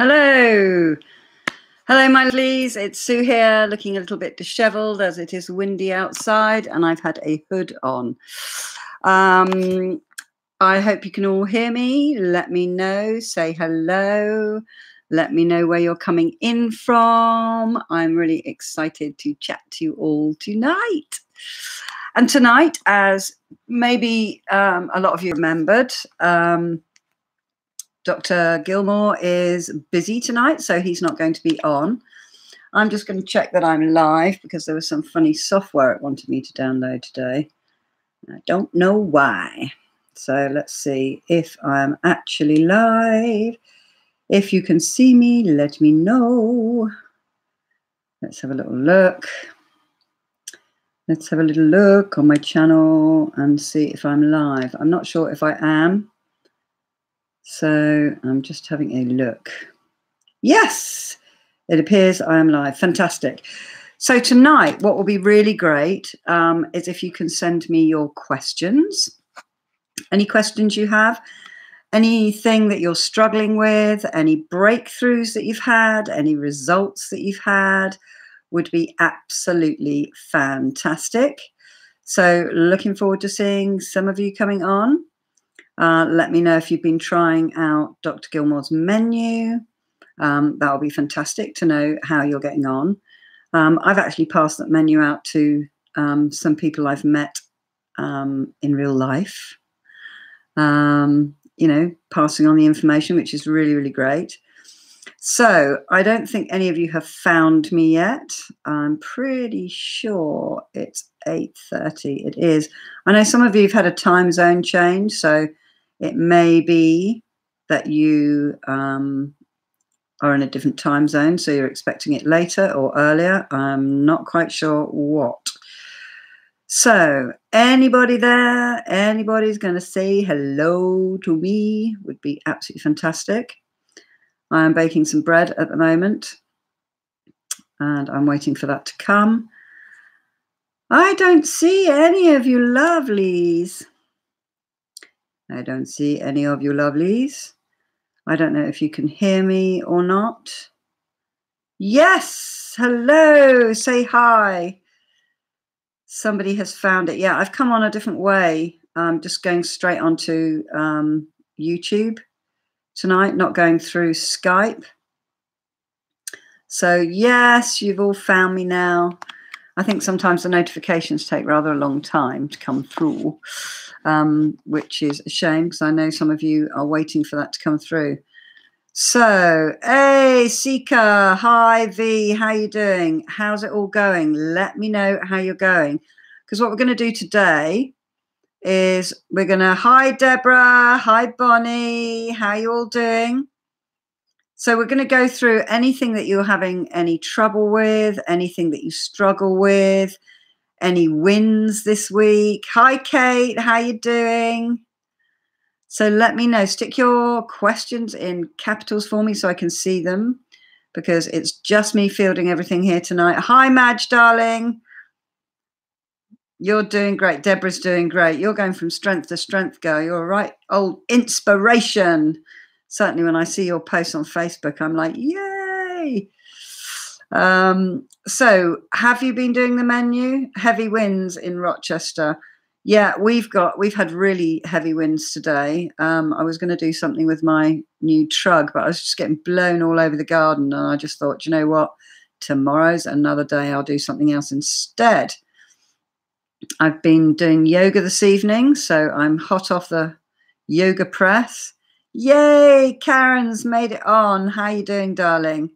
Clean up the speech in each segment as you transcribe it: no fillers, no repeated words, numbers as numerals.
Hello. Hello, my lovelies. It's Sue here, looking a little bit dishevelled as it is windy outside and I've had a hood on. I hope you can all hear me. Let me know. Say hello. Let me know where you're coming in from. I'm really excited to chat to you all tonight. And tonight, as maybe a lot of you remembered, Dr. Gilmore is busy tonight, so he's not going to be on. I'm just going to check that I'm live because there was some funny software it wanted me to download today. I don't know why. So let's see if I'm actually live. If you can see me, let me know. Let's have a little look. Let's have a little look on my channel and see if I'm live. I'm not sure if I am. So I'm just having a look. Yes, it appears I am live. Fantastic. So tonight, what will be really great is if you can send me your questions. Any questions you have, anything that you're struggling with, any breakthroughs that you've had, any results that you've had would be absolutely fantastic. So looking forward to seeing some of you coming on. Let me know if you've been trying out Dr. Gilmore's menu. That will be fantastic to know how you're getting on. I've actually passed that menu out to some people I've met in real life. You know, passing on the information, which is really, really great. So I don't think any of you have found me yet. I'm pretty sure it's 8:30. It is. I know some of you have had a time zone change, so it may be that you are in a different time zone, so you're expecting it later or earlier. I'm not quite sure what. So anybody there, anybody's going to say hello to me would be absolutely fantastic. I'm baking some bread at the moment and I'm waiting for that to come. I don't see any of you lovelies. I don't see any of you lovelies. I don't know if you can hear me or not. Yes, hello, say hi. Somebody has found it. Yeah, I've come on a different way. I'm just going straight onto YouTube tonight, not going through Skype. So yes, you've all found me now. I think sometimes the notifications take rather a long time to come through, which is a shame because I know some of you are waiting for that to come through. So, hey, Sika, hi, V, how you doing? How's it all going? Let me know how you're going. Because what we're going to do today is we're going to, hi, Deborah, hi, Bonnie, how you all doing? So we're going to go through anything that you're having any trouble with, anything that you struggle with, any wins this week. Hi, Kate, how you doing? So let me know. Stick your questions in capitals for me so I can see them because it's just me fielding everything here tonight. Hi, Madge, darling. You're doing great. Deborah's doing great. You're going from strength to strength, girl. You're a right old inspiration. Certainly when I see your posts on Facebook, I'm like, yay. So have you been doing the menu? Heavy winds in Rochester. Yeah, we've had really heavy winds today. I was going to do something with my new trug, but I was just getting blown all over the garden. And I just thought, you know what? Tomorrow's another day. I'll do something else instead. I've been doing yoga this evening, so I'm hot off the yoga press. Yay, Karen's made it on. How you doing, darling?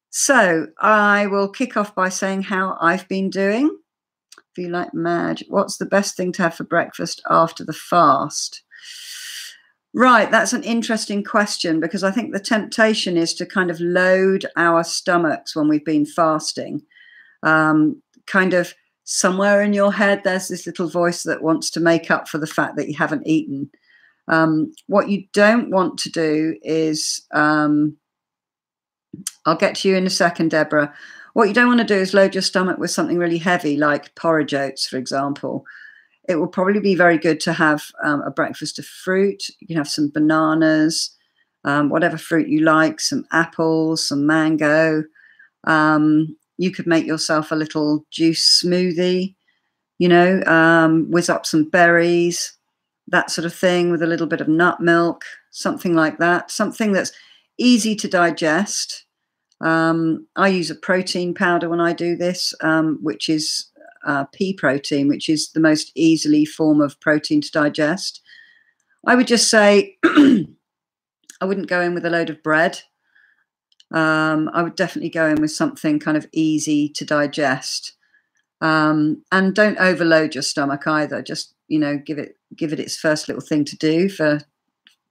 So I will kick off by saying how I've been doing. If you like Madge, what's the best thing to have for breakfast after the fast? Right, that's an interesting question because I think the temptation is to kind of load our stomachs when we've been fasting. Kind of somewhere in your head, there's this little voice that wants to make up for the fact that you haven't eaten. What you don't want to do is, I'll get to you in a second, Deborah. What you don't want to do is load your stomach with something really heavy, like porridge oats, for example. It will probably be very good to have a breakfast of fruit. You can have some bananas, whatever fruit you like, some apples, some mango. You could make yourself a little juice smoothie, you know, whiz up some berries, that sort of thing, with a little bit of nut milk, something like that, something that's easy to digest. I use a protein powder when I do this, which is pea protein, which is the most easily form of protein to digest. I would just say I wouldn't go in with a load of bread. I would definitely go in with something kind of easy to digest. And don't overload your stomach either. Just, you know, give it its first little thing to do for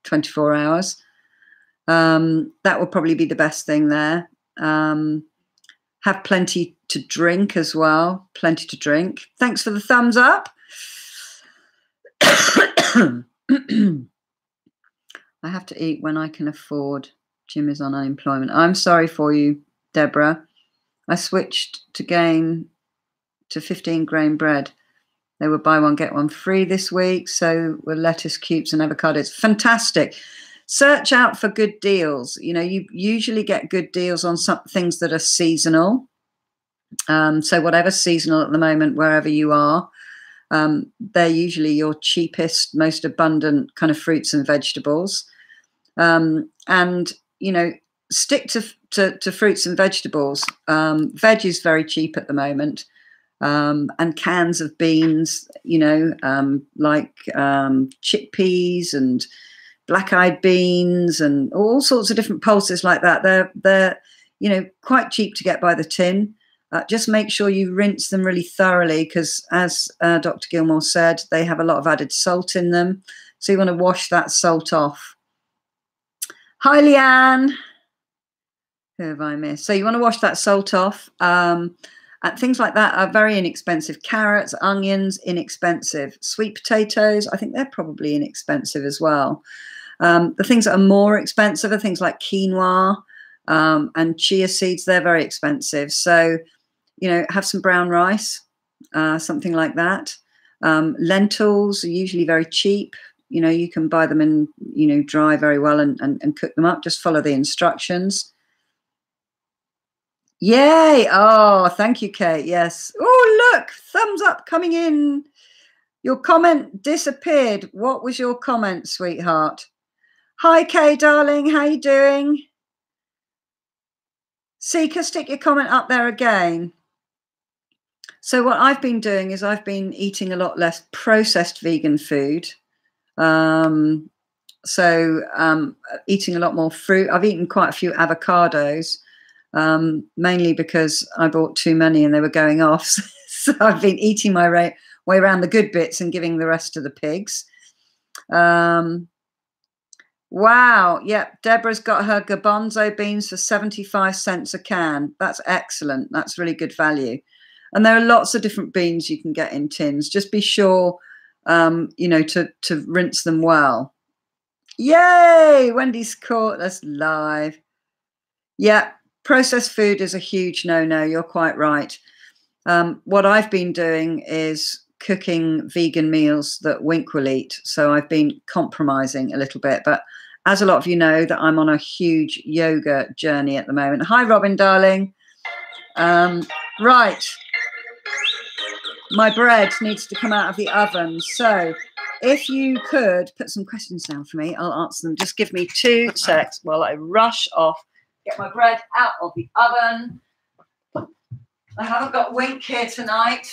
24 hours. That will probably be the best thing there. Have plenty to drink as well. Plenty to drink. Thanks for the thumbs up. I have to eat when I can afford. Jim is on unemployment. I'm sorry for you, Deborah. I switched to 15 grain bread. They were buy one, get one free this week. So were lettuce cubes and avocados. Fantastic. Search out for good deals. You know, you usually get good deals on some things that are seasonal. So whatever's seasonal at the moment, wherever you are, they're usually your cheapest, most abundant kind of fruits and vegetables. And, you know, stick to fruits and vegetables. Veg is very cheap at the moment. And cans of beans, you know, like chickpeas and black-eyed beans and all sorts of different pulses like that. They're you know, quite cheap to get by the tin. Just make sure you rinse them really thoroughly because, as Dr. Gilmore said, they have a lot of added salt in them. So you want to wash that salt off. Hi, Leanne. Who have I missed? So you want to wash that salt off. Things like that are very inexpensive. Carrots, onions, inexpensive. Sweet potatoes, I think they're probably inexpensive as well. The things that are more expensive are things like quinoa and chia seeds. They're very expensive. So, you know, have some brown rice, something like that. Lentils are usually very cheap. You know, you can buy them and, you know, dry very well and cook them up. Just follow the instructions. Yay. Oh, thank you, Kate. Yes. Oh, look, thumbs up coming in. Your comment disappeared. What was your comment, sweetheart? Hi, Kay, darling. How you doing? Seeker, stick your comment up there again. So what I've been doing is I've been eating a lot less processed vegan food. Eating a lot more fruit. I've eaten quite a few avocados, mainly because I bought too many and they were going off. So I've been eating my way around the good bits and giving the rest to the pigs. Wow. Yep. Deborah's got her garbanzo beans for 75 cents a can. That's excellent. That's really good value. And there are lots of different beans you can get in tins. Just be sure, you know, to rinse them well. Yay. Wendy's caught us live. Yeah. Processed food is a huge no-no. You're quite right. What I've been doing is cooking vegan meals that Wink will eat. So I've been compromising a little bit. But as a lot of you know, that I'm on a huge yoga journey at the moment. Hi, Robin, darling. Right. My bread needs to come out of the oven. So if you could put some questions down for me, I'll answer them. Just give me 2 secs while I rush off, get my bread out of the oven. I haven't got Wink here tonight.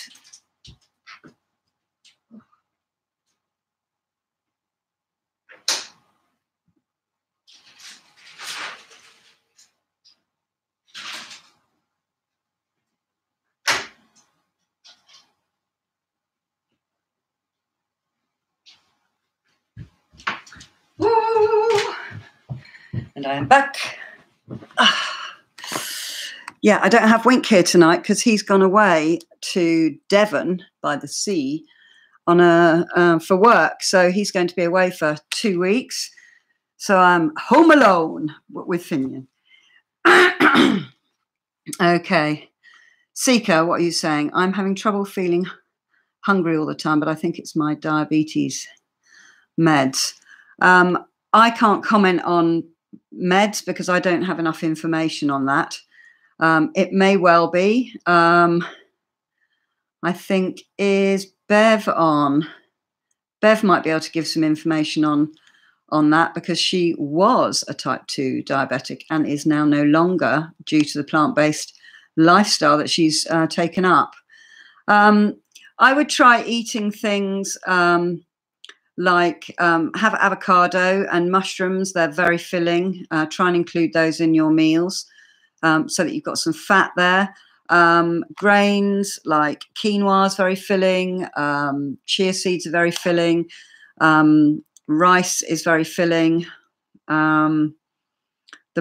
Woo! And I am back. Yeah, I don't have Wink here tonight because he's gone away to Devon by the sea on for work. So he's going to be away for 2 weeks. So I'm home alone with Finian. Okay. Seeker, what are you saying? I'm having trouble feeling hungry all the time, but I think it's my diabetes meds. I can't comment on meds because I don't have enough information on that. It may well be. I think, is Bev on? Bev might be able to give some information on that, because she was a type 2 diabetic and is now no longer, due to the plant-based lifestyle that she's taken up. I would try eating things like have avocado and mushrooms. They're very filling. Try and include those in your meals so that you've got some fat there. Grains like quinoa is very filling. Chia seeds are very filling. Rice is very filling. The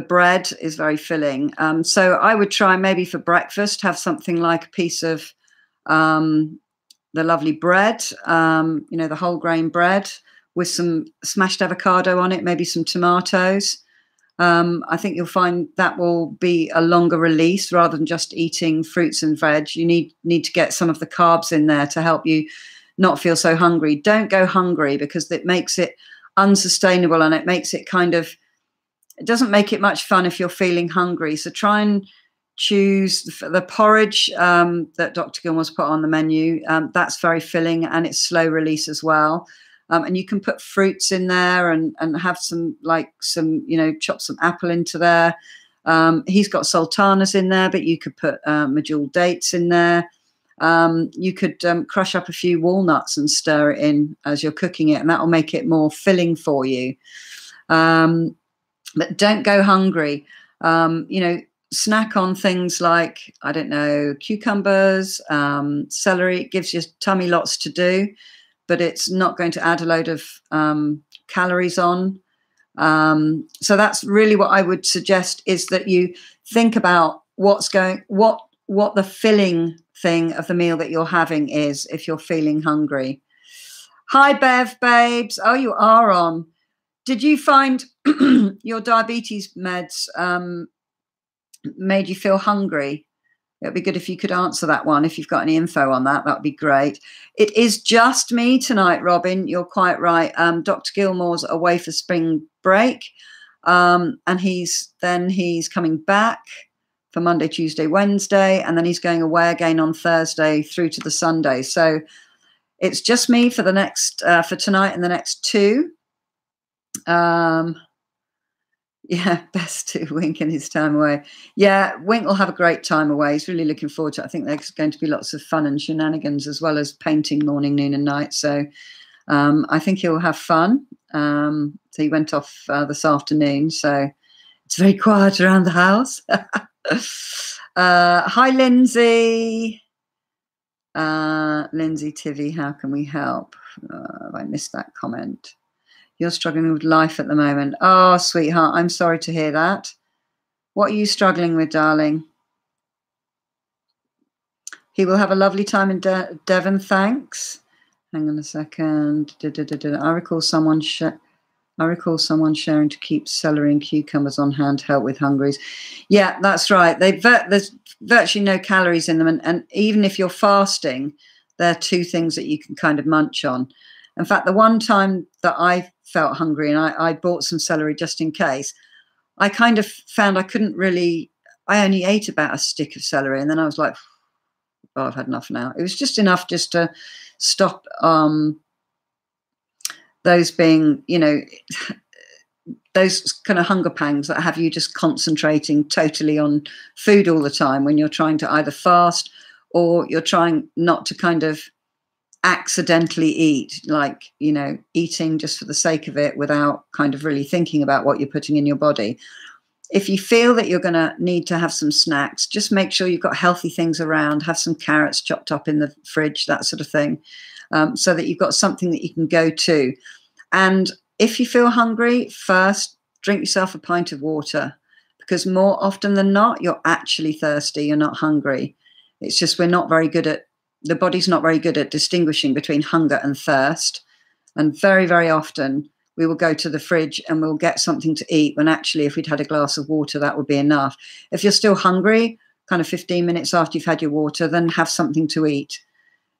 bread is very filling. So I would try, maybe for breakfast, have something like a piece of the lovely bread, the whole grain bread with some smashed avocado on it, maybe some tomatoes. I think you'll find that will be a longer release rather than just eating fruits and veg. You need to get some of the carbs in there to help you not feel so hungry. Don't go hungry, because it makes it unsustainable, and it makes it it doesn't make it much fun if you're feeling hungry. So try and choose the porridge that Dr. Gilmore's put on the menu. That's very filling, and it's slow release as well. And you can put fruits in there and have chop some apple into there. He's got sultanas in there, but you could put medjool dates in there. You could crush up a few walnuts and stir it in as you're cooking it, and that will make it more filling for you. But don't go hungry. Snack on things like, I don't know, cucumbers, celery. It gives your tummy lots to do, but it's not going to add a load of calories on. So that's really what I would suggest, is that you think about what the filling thing of the meal that you're having is, if you're feeling hungry. Hi, Bev, babes. Oh, you are on. Did you find your diabetes meds made you feel hungry? It would be good if you could answer that one. If you've got any info on that, that would be great. It is just me tonight, Robin. You're quite right. Dr. Gilmore's away for spring break, and he's coming back for Monday, Tuesday, Wednesday, and then he's going away again on Thursday through to the Sunday. So it's just me for the next for tonight and the next two. Yeah, best to Wink in his time away. Yeah, Wink will have a great time away. He's really looking forward to it. I think there's going to be lots of fun and shenanigans, as well as painting morning, noon and night. So I think he'll have fun. So he went off this afternoon. So it's very quiet around the house. Hi, Lindsay. Lindsay Tivy, how can we help? I missed that comment. You're struggling with life at the moment. Oh, sweetheart, I'm sorry to hear that. What are you struggling with, darling? He will have a lovely time in Devon, thanks. Hang on a second. I recall someone sharing to keep celery and cucumbers on hand to help with hungries. Yeah, that's right. There's virtually no calories in them. And even if you're fasting, they're two things that you can kind of munch on. In fact, the one time that I felt hungry and I bought some celery just in case, I kind of found I only ate about a stick of celery. And then I was like, oh, I've had enough now. It was just enough just to stop those being, those kind of hunger pangs that have you just concentrating totally on food all the time when you're trying to either fast or you're trying not to kind of accidentally eat, like, eating just for the sake of it without kind of really thinking about what you're putting in your body. If you feel that you're going to need to have some snacks, just make sure you've got healthy things around, have some carrots chopped up in the fridge, that sort of thing, so that you've got something that you can go to. And if you feel hungry, first drink yourself a pint of water, because more often than not, you're actually thirsty, you're not hungry. It's just the body's not very good at distinguishing between hunger and thirst. And very, very often we will go to the fridge and we'll get something to eat when actually if we'd had a glass of water, that would be enough. If you're still hungry, kind of 15 minutes after you've had your water, then have something to eat.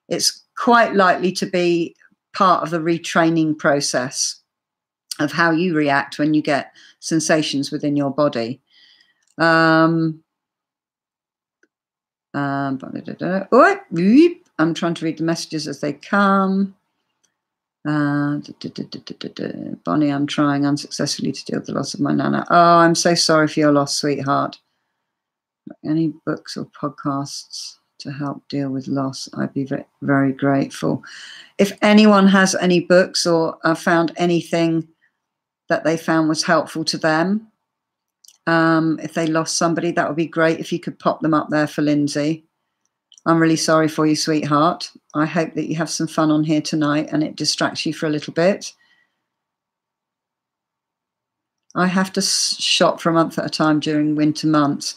It's quite likely to be part of the retraining process. of how you react when you get sensations within your body. I'm trying to read the messages as they come. Bonnie, I'm trying unsuccessfully to deal with the loss of my nana. Oh, I'm so sorry for your loss, sweetheart. Any books or podcasts to help deal with loss, I'd be very, very grateful. If anyone has any books or found anything that they found was helpful to them, if they lost somebody, that would be great if you could pop them up there for Lindsay. I'm really sorry for you, sweetheart. I hope that you have some fun on here tonight and it distracts you for a little bit. I have to shop for a month at a time during winter months.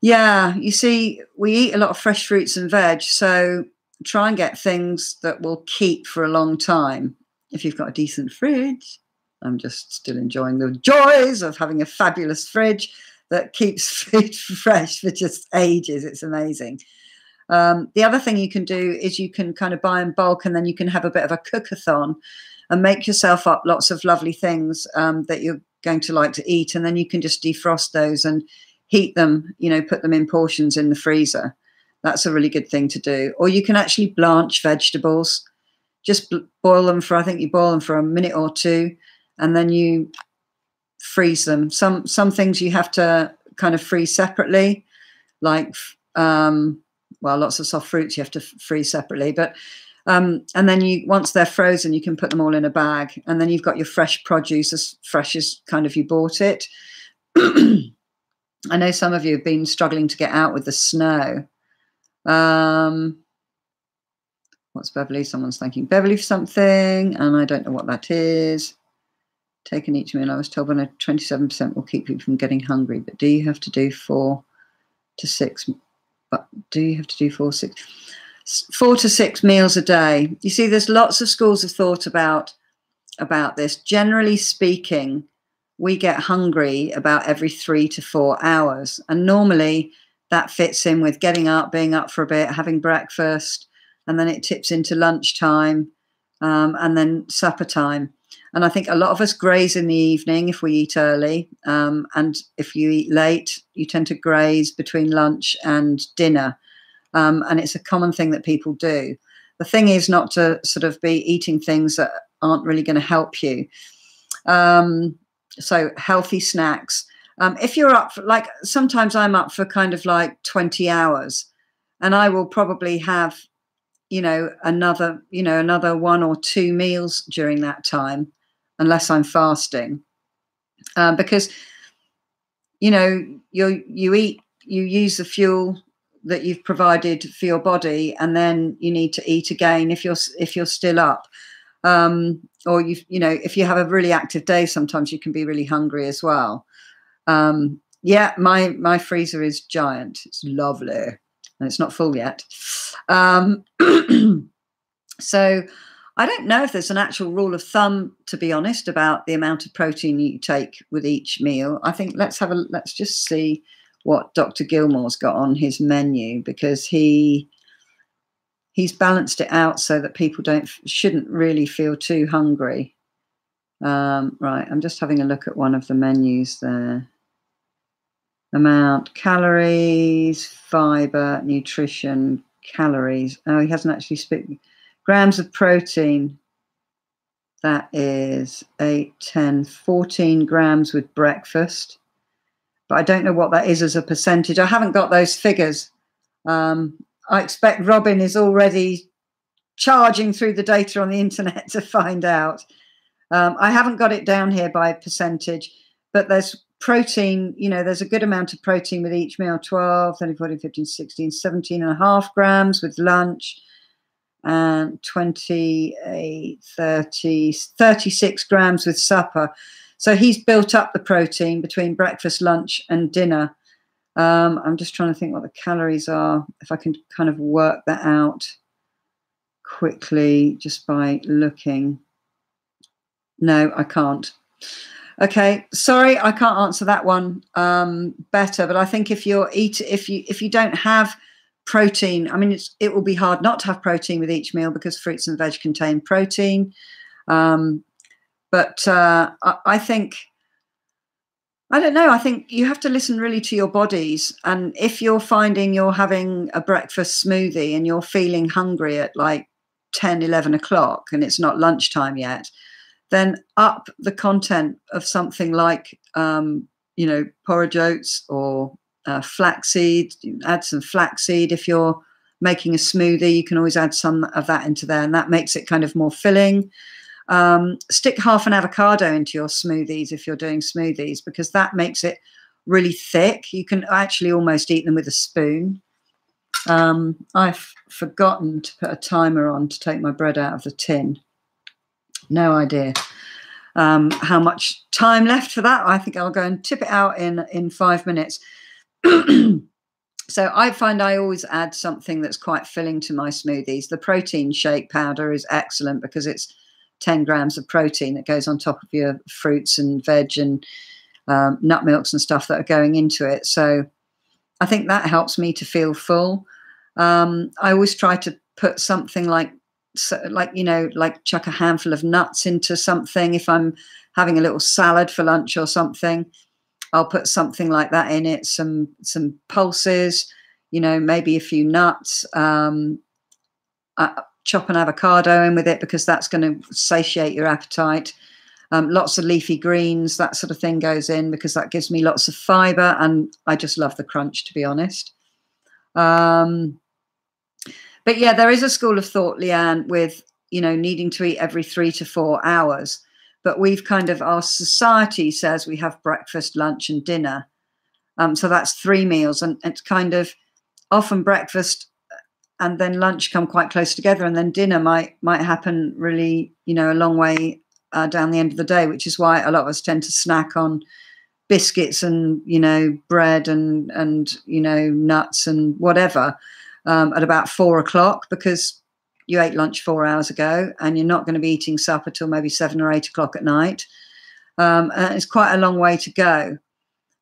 Yeah, you see, we eat a lot of fresh fruits and veg, so try and get things that will keep for a long time. If you've got a decent fridge, I'm just still enjoying the joys of having a fabulous fridge that keeps food fresh for just ages. It's amazing. The other thing you can do is you can kind of buy in bulk, and then you can have a bit of a cook-a-thon and make yourself up lots of lovely things that you're going to like to eat, and then you can just defrost those and heat them, you know, put them in portions in the freezer. That's a really good thing to do. Or you can actually blanch vegetables. Just boil them for, I think you boil them for a minute or two, and then you freeze them. Some things you have to kind of freeze separately, like well, lots of soft fruits you have to freeze separately, but and then once they're frozen, you can put them all in a bag, and then you've got your fresh produce as fresh as kind of you bought it. I know some of you have been struggling to get out with the snow. What's Beverly? Someone's thanking Beverly for something, and I don't know what that is. Taking each meal, I was told, when a 27% will keep you from getting hungry, but do you have to do 4 to 6? But do you have to do 4 to 6 meals a day? You see, there's lots of schools of thought about this. Generally speaking, we get hungry about every 3 to 4 hours, and normally that fits in with getting up, being up for a bit, having breakfast, and then it tips into lunchtime, and then supper time. And I think a lot of us graze in the evening if we eat early, and if you eat late, you tend to graze between lunch and dinner, and it's a common thing that people do. The thing is not to sort of be eating things that aren't really going to help you. So healthy snacks. If you're up for, like, sometimes I'm up for kind of like 20 hours, and I will probably have, another 1 or 2 meals during that time, unless I'm fasting, because, you use the fuel that you've provided for your body, and then you need to eat again if you're still up. Or if you have a really active day, sometimes you can be really hungry as well. Yeah, my freezer is giant. It's lovely, and it's not full yet. So I don't know if there's an actual rule of thumb, to be honest, about the amount of protein you take with each meal. I think let's just see what Dr. Gilmore's got on his menu, because he's balanced it out so that people shouldn't really feel too hungry. Right, I'm just having a look at one of the menus there. Amount, calories, fiber, nutrition, calories. Oh, he hasn't actually split. Grams of protein. That is 8, 10, 14 grams with breakfast. But I don't know what that is as a percentage. I haven't got those figures. I expect Robin is already charging through the data on the internet to find out. I haven't got it down here by percentage, but there's protein, there's a good amount of protein with each meal: 12, 13, 14, 15, 16, 17 and a half grams with lunch, and 28, 30, 36 grams with supper. So he's built up the protein between breakfast, lunch and dinner. I'm just trying to think what the calories are, if I can kind of work that out quickly just by looking. No, I can't. Okay, sorry, I can't answer that one better. But I think if you don't have protein, I mean, it will be hard not to have protein with each meal, because fruits and veg contain protein. But I think, I don't know, I think you have to listen really to your bodies. And if you're finding you're having a breakfast smoothie and you're feeling hungry at like 10, 11 o'clock and it's not lunchtime yet, then up the content of something like, porridge oats or flaxseed. Add some flaxseed. If you're making a smoothie, you can always add some of that into there, and that makes it kind of more filling. Stick half an avocado into your smoothies if you're doing smoothies, because that makes it really thick. You can actually almost eat them with a spoon. I've forgotten to put a timer on to take my bread out of the tin. No idea how much time left for that. I think I'll go and tip it out in 5 minutes. So I find I always add something that's quite filling to my smoothies. The protein shake powder is excellent because it's 10 grams of protein that goes on top of your fruits and veg and nut milks and stuff that are going into it. So I think that helps me to feel full. I always try to put something like chuck a handful of nuts into something. If I'm having a little salad for lunch or something, I'll put something like that in it. Some pulses, maybe a few nuts. Chop an avocado in with it because that's going to satiate your appetite. Lots of leafy greens, that sort of thing goes in because that gives me lots of fiber, and I just love the crunch, to be honest. But yeah, there is a school of thought, Leanne, with, needing to eat every 3 to 4 hours. But we've our society says we have breakfast, lunch and dinner. So that's 3 meals. And it's kind of often breakfast and then lunch come quite close together. And then dinner might happen really, a long way down the end of the day, which is why a lot of us tend to snack on biscuits and, bread and nuts and whatever. At about 4 o'clock, because you ate lunch 4 hours ago and you're not going to be eating supper till maybe 7 or 8 o'clock at night. And it's quite a long way to go.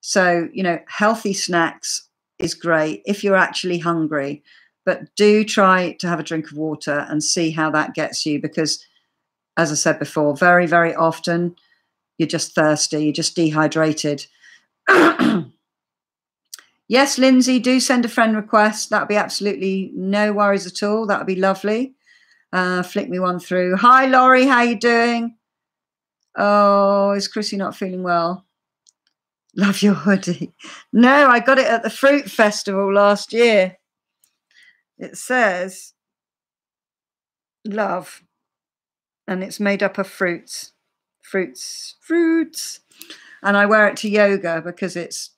So, healthy snacks is great if you're actually hungry, but do try to have a drink of water and see how that gets you, because as I said before, very, very often you're just thirsty, you're just dehydrated. Yes, Lindsay, do send a friend request. That'll be absolutely no worries at all. That'll be lovely. Flick me one through. Hi, Laurie. How you doing? Oh, is Chrissy not feeling well? Love your hoodie. No, I got it at the Fruit Festival last year. It says love, and it's made up of fruits. And I wear it to yoga because it's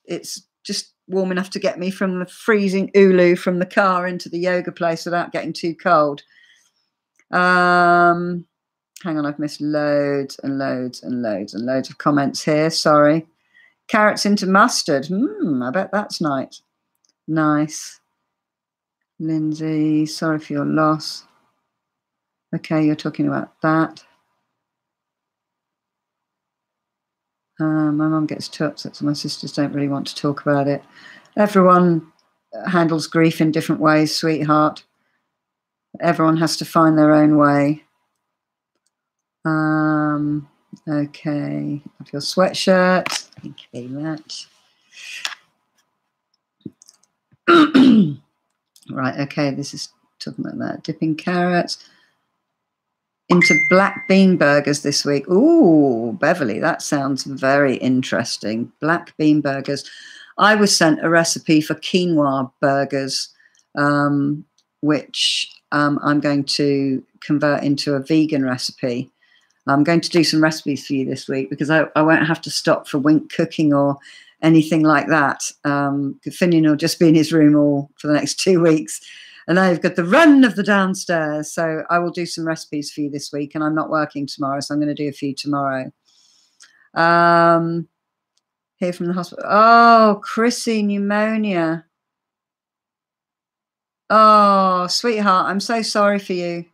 just warm enough to get me from the freezing Ulu from the car into the yoga place without getting too cold. Hang on, I've missed loads and loads and loads and loads of comments here. Sorry. Carrots into mustard. I bet that's nice. Nice. Lindsay, sorry for your loss. Okay, you're talking about that. My mum gets too upset, so my sisters don't really want to talk about it. Everyone handles grief in different ways, sweetheart. Everyone has to find their own way. Okay, of your sweatshirt. Thank you very much. Right, okay, this is talking about that. Dipping carrots into black bean burgers this week. Ooh, Beverly, that sounds very interesting. Black bean burgers. I was sent a recipe for quinoa burgers, which I'm going to convert into a vegan recipe. I'm going to do some recipes for you this week because I won't have to stop for Wink cooking or anything like that. Finian will just be in his room all for the next 2 weeks. And I've got the run of the downstairs. So I will do some recipes for you this week. And I'm not working tomorrow, so I'm going to do a few tomorrow. Here from the hospital. Oh, Chrissy, pneumonia. Oh, sweetheart, I'm so sorry for you.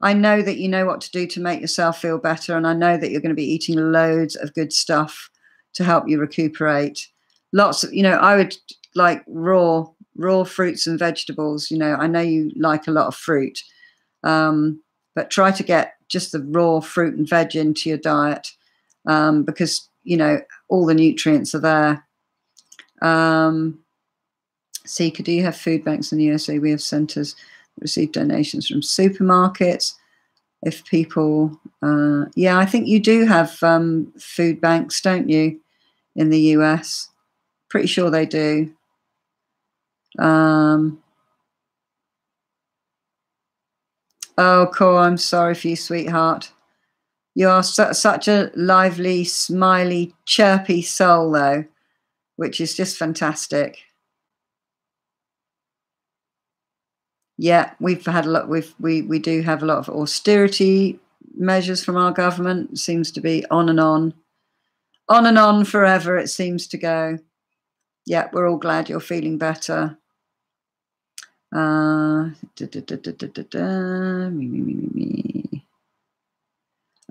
I know that you know what to do to make yourself feel better. And I know that you're going to be eating loads of good stuff to help you recuperate. Lots of, I would like raw fruits and vegetables. I know you like a lot of fruit, but try to get just the raw fruit and veg into your diet, because, you know, all the nutrients are there. Seeker, do you have food banks in the USA? We have centres that receive donations from supermarkets. If people, yeah, I think you do have food banks, don't you, in the US? Pretty sure they do. Oh, Cor, I'm sorry for you, sweetheart. You are such a lively, smiley, chirpy soul, though, which is just fantastic. Yeah, we've had a lot. We do have a lot of austerity measures from our government. It seems to be on and on forever. It seems to go. Yeah, we're all glad you're feeling better. Oh,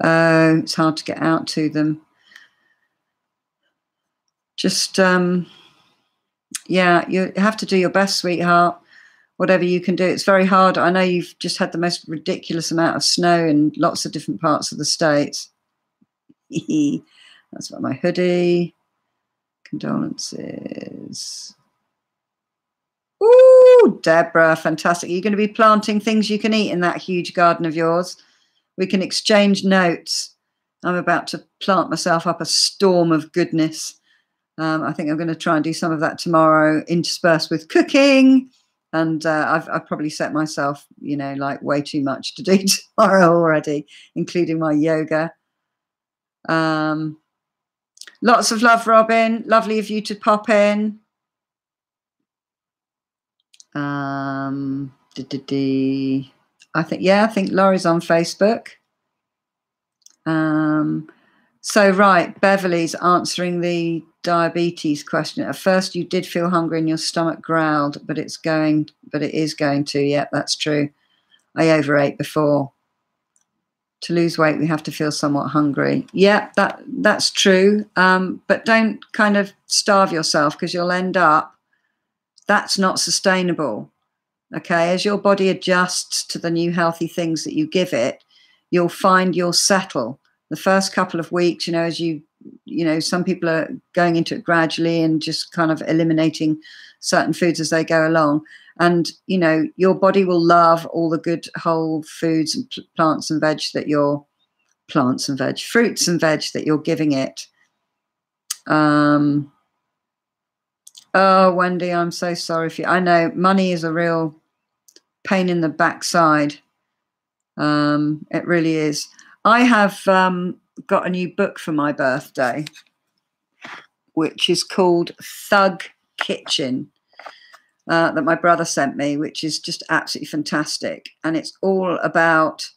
it's hard to get out to them. Just, yeah, you have to do your best, sweetheart. Whatever you can do. It's very hard. I know you've just had the most ridiculous amount of snow in lots of different parts of the States. That's what my hoodie. Condolences. Ooh, Deborah, fantastic. You're going to be planting things you can eat in that huge garden of yours. We can exchange notes. I'm about to plant myself up a storm of goodness. I think I'm going to try and do some of that tomorrow, interspersed with cooking. And I've probably set myself, you know, like way too much to do tomorrow already, including my yoga. Lots of love, Robin. Lovely of you to pop in. I think Laurie's on Facebook. So right, Beverly's answering the diabetes question. At first you did feel hungry and your stomach growled, but it is going to. Yeah, that's true. I overate before. To lose weight, we have to feel somewhat hungry. Yeah, that's true. But don't kind of starve yourself, because you'll end up, that's not sustainable. Okay, as your body adjusts to the new healthy things that you give it, you'll find you'll settle. The first couple of weeks, you know, as you know, some people are going into it gradually and just kind of eliminating certain foods as they go along. And, you know, your body will love all the good whole foods and fruits and veg that you're giving it. Oh, Wendy, I'm so sorry for you. I know money is a real pain in the backside. It really is. I have got a new book for my birthday, which is called Thug Kitchen, that my brother sent me, which is just absolutely fantastic. And it's all about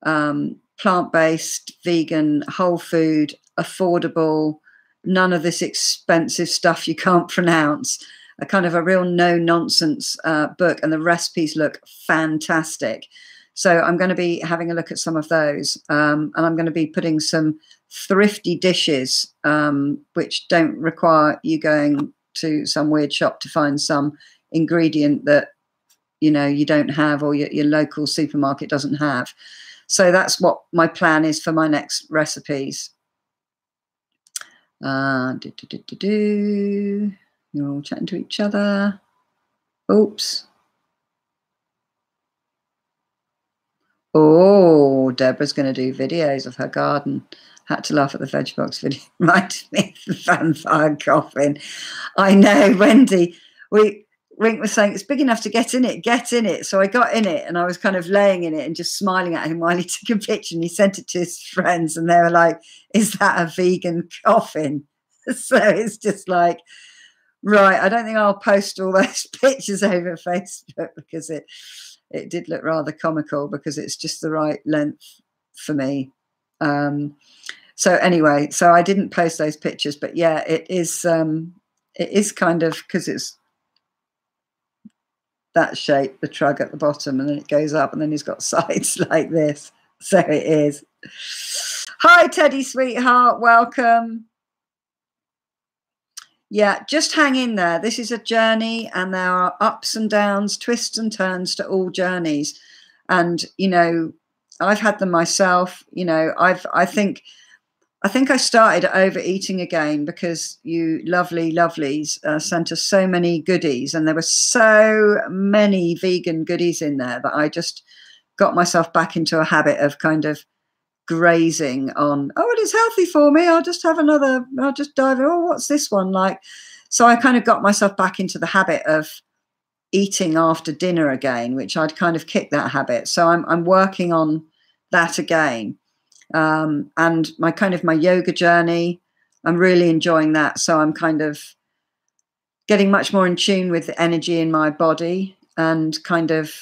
plant-based, vegan, whole food, affordable, none of this expensive stuff you can't pronounce. A kind of a real no-nonsense book, and the recipes look fantastic. So I'm going to be having a look at some of those, and I'm going to be putting some thrifty dishes, which don't require you going to some weird shop to find some ingredient that, you know, you don't have, or your local supermarket doesn't have. So that's what my plan is for my next recipes. You're all chatting to each other. Oops. Oh, Deborah's going to do videos of her garden. Had to laugh at the veg box video. Reminded me of the vampire coffin. I know, Wendy. Rink was saying it's big enough to get in it. Get in it. So I got in it, and I was kind of laying in it and just smiling at him while he took a picture, and he sent it to his friends, and they were like, "Is that a vegan coffin?" So it's just like, right. I don't think I'll post all those pictures over Facebook, because it did look rather comical, because it's just the right length for me. So anyway, so I didn't post those pictures, but yeah, it is kind of, because it's that shape, the trug at the bottom, and then it goes up, and then he's got sides like this. So it is. Hi, Teddy, sweetheart. Welcome. Yeah, just hang in there. This is a journey, and there are ups and downs, twists and turns to all journeys. And, you know, I've had them myself. You know, I think I started overeating again because you lovely lovelies sent us so many goodies, and there were so many vegan goodies in there that I just got myself back into a habit of kind of grazing on, oh, it is healthy for me, I'll just have another, I'll just dive in, oh, what's this one like? So I kind of got myself back into the habit of eating after dinner again, which I'd kind of kicked that habit. So I'm working on that again. And my yoga journey, I'm really enjoying that. So I'm kind of getting much more in tune with the energy in my body, and kind of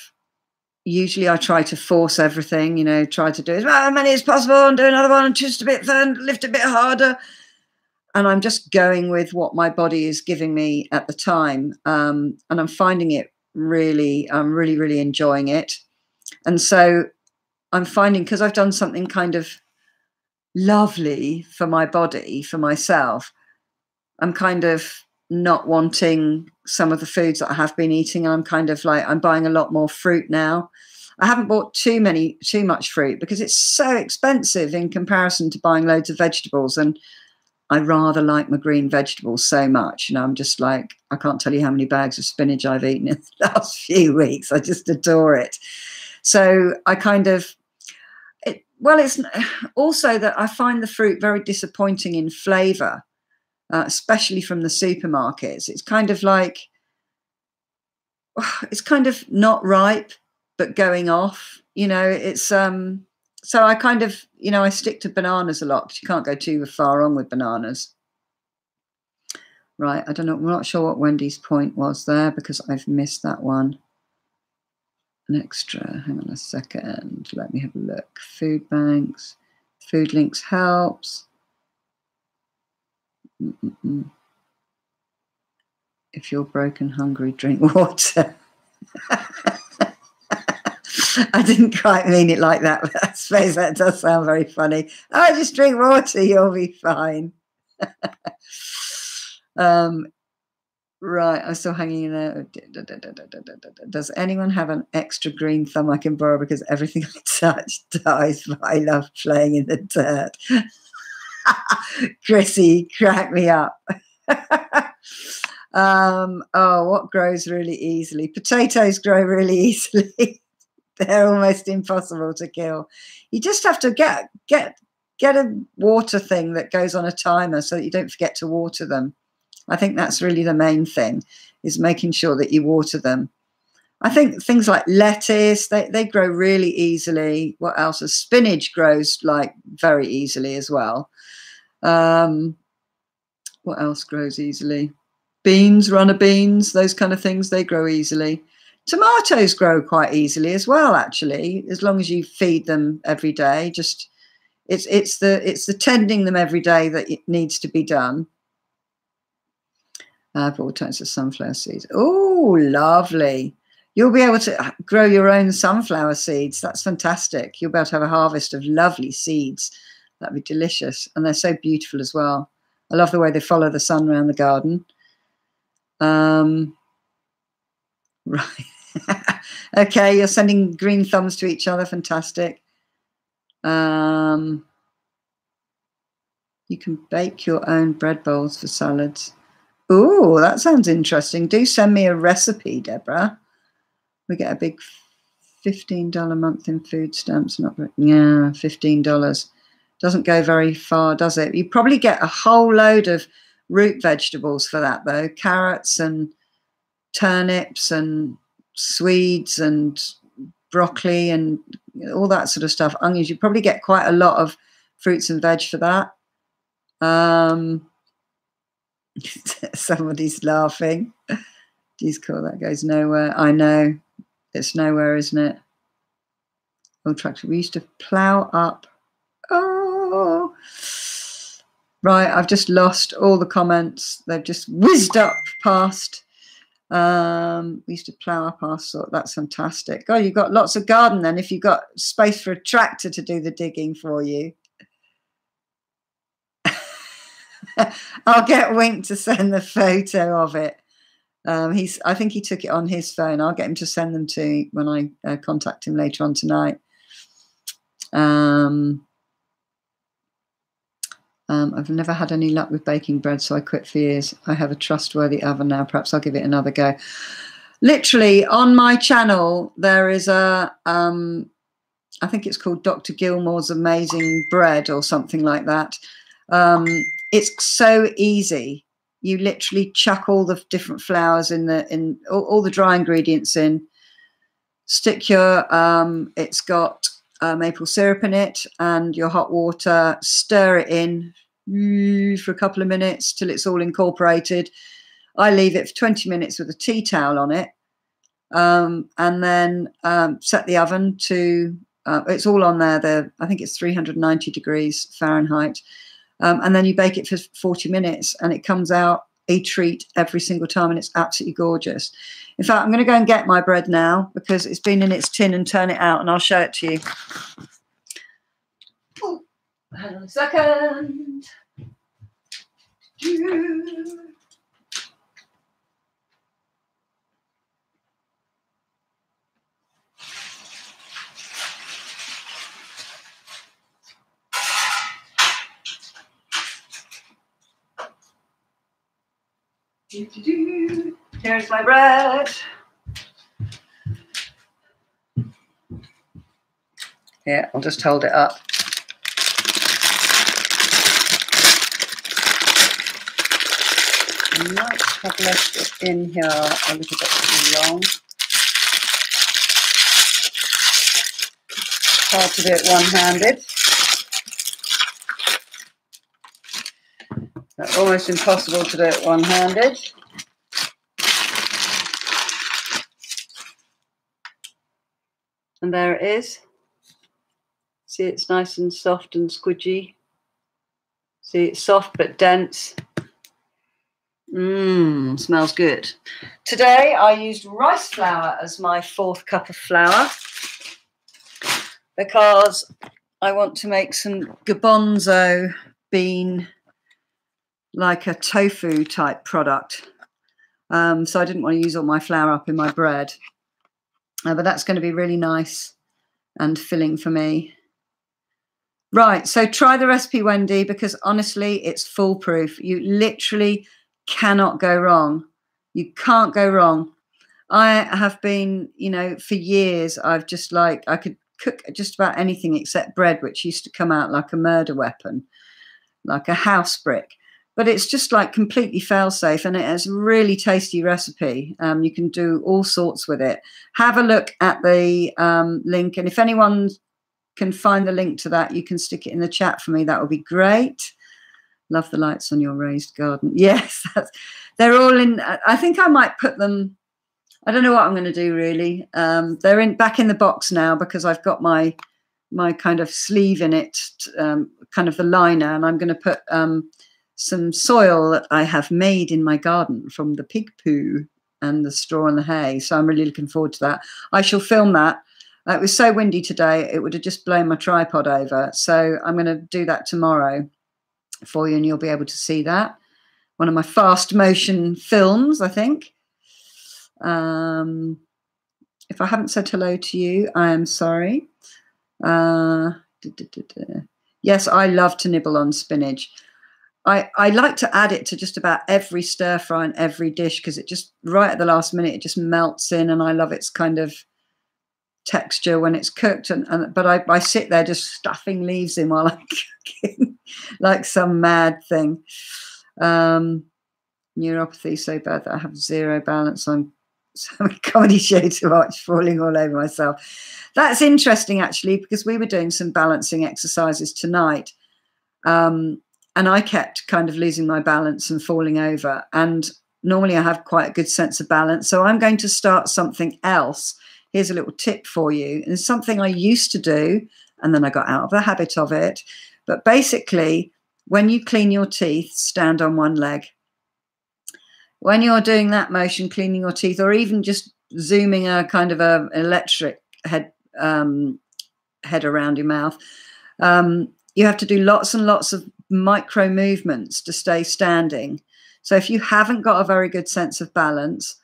usually I try to force everything, you know, try to do as many as possible and do another one and just a bit further, lift a bit harder. And I'm just going with what my body is giving me at the time. And I'm finding it I'm really, really enjoying it. And so I'm finding, because I've done something kind of lovely for my body, for myself, I'm kind of not wanting some of the foods that I have been eating. And I'm kind of like, I'm buying a lot more fruit now. I haven't bought too much fruit because it's so expensive in comparison to buying loads of vegetables. And I rather like my green vegetables so much. You know, I'm just like, I can't tell you how many bags of spinach I've eaten in the last few weeks. I just adore it. So I kind of, it's also that I find the fruit very disappointing in flavour, especially from the supermarkets. It's kind of like, it's kind of not ripe, but going off, you know, it's, so I kind of, you know, I stick to bananas a lot because you can't go too far wrong with bananas. Right, I don't know, I'm not sure what Wendy's point was there because I've missed that one. An extra, hang on a second, let me have a look. Food banks, food links helps. If you're broken, hungry, drink water. I didn't quite mean it like that, but I suppose that does sound very funny. Oh, just drink water, you'll be fine. Right, I'm still hanging in there. Does anyone have an extra green thumb I can borrow because everything I touch dies, but I love playing in the dirt. Chrissy, crack me up. Oh, what grows really easily? Potatoes grow really easily. They're almost impossible to kill. You just have to get a water thing that goes on a timer so that you don't forget to water them. I think that's really the main thing, is making sure that you water them. I think things like lettuce, they grow really easily. What else? Spinach grows like very easily as well. What else grows easily? Beans, runner beans, those kind of things, they grow easily. Tomatoes grow quite easily as well, actually, as long as you feed them every day. Just it's the tending them every day that it needs to be done. For all types of sunflower seeds. Oh, lovely. You'll be able to grow your own sunflower seeds. That's fantastic. You'll be able to have a harvest of lovely seeds. That'd be delicious. And they're so beautiful as well. I love the way they follow the sun around the garden. Right. Okay, you're sending green thumbs to each other. Fantastic. You can bake your own bread bowls for salads. Oh, that sounds interesting. Do send me a recipe, Deborah. We get a big $15 a month in food stamps. Yeah, $15. Doesn't go very far, does it? You probably get a whole load of root vegetables for that, though. Carrots and turnips and swedes and broccoli and all that sort of stuff. Onions. You probably get quite a lot of fruits and veg for that. Somebody's laughing. Geez, cool, that goes nowhere. I know. It's nowhere, isn't it? Old tractor. We used to plough up. Oh. Right, I've just lost all the comments. They've just whizzed up past. We used to plough up our sort. That's fantastic. God, you've got lots of garden then if you've got space for a tractor to do the digging for you. I'll get Wink to send the photo of it. I think he took it on his phone. I'll get him to send them to me when I contact him later on tonight. I've never had any luck with baking bread, so I quit for years. I have a trustworthy oven now. Perhaps I'll give it another go. Literally, on my channel, there is a, I think it's called Dr. Gilmore's Amazing Bread or something like that. It's so easy. You literally chuck all the different flours in all the dry ingredients in. Stick your, it's got maple syrup in it and your hot water. Stir it in for a couple of minutes till it's all incorporated. I leave it for 20 minutes with a tea towel on it, and then set the oven to, it's all on there. I think it's 390 degrees Fahrenheit. And then you bake it for 40 minutes and it comes out a treat every single time, and it's absolutely gorgeous. In fact, I'm going to go and get my bread now because it's been in its tin, and turn it out and I'll show it to you. Oh, hang on a second. Here's my bread. Here, I'll just hold it up. I might have left it in here a little bit too long. Hard to do it one-handed. Almost impossible to do it one-handed. And there it is. See, it's nice and soft and squidgy. See, it's soft but dense. Smells good. Today I used rice flour as my 4th cup of flour because I want to make some garbanzo bean, like a tofu type product. So I didn't want to use all my flour up in my bread. But that's going to be really nice and filling for me. Right, so try the recipe, Wendy, because honestly, it's foolproof. You literally cannot go wrong. You can't go wrong. I have been, you know, for years, I've just like, I could cook just about anything except bread, which used to come out like a murder weapon, like a house brick. But it's just like completely fail-safe, and it has a really tasty recipe. You can do all sorts with it. Have a look at the link, and if anyone can find the link to that, you can stick it in the chat for me. That would be great. Love the lights on your raised garden. Yes, they're all in. I think I might put them. I don't know what I'm going to do really. They're back in the box now because I've got my kind of sleeve in it, kind of the liner, and I'm going to put some soil that I have made in my garden from the pig poo and the straw and the hay. So I'm really looking forward to that. I shall film that. It was so windy today, it would have just blown my tripod over. So I'm going to do that tomorrow for you, and you'll be able to see that. One of my fast motion films, I think. If I haven't said hello to you, I am sorry. Yes, I love to nibble on spinach. I like to add it to just about every stir fry and every dish because it just, right at the last minute, it just melts in, and I love its kind of texture when it's cooked. But I sit there just stuffing leaves in while I'm cooking like some mad thing. Neuropathy so bad that I have zero balance. I'm some comedy show to watch, falling all over myself. That's interesting actually, because we were doing some balancing exercises tonight. And I kept kind of losing my balance and falling over. And normally I have quite a good sense of balance. So I'm going to start something else. Here's a little tip for you. It's something I used to do, and then I got out of the habit of it. But basically, when you clean your teeth, stand on one leg. When you're doing that motion, cleaning your teeth, or even just zooming a kind of a electric head around your mouth, you have to do lots and lots of micro movements to stay standing. So if you haven't got a very good sense of balance,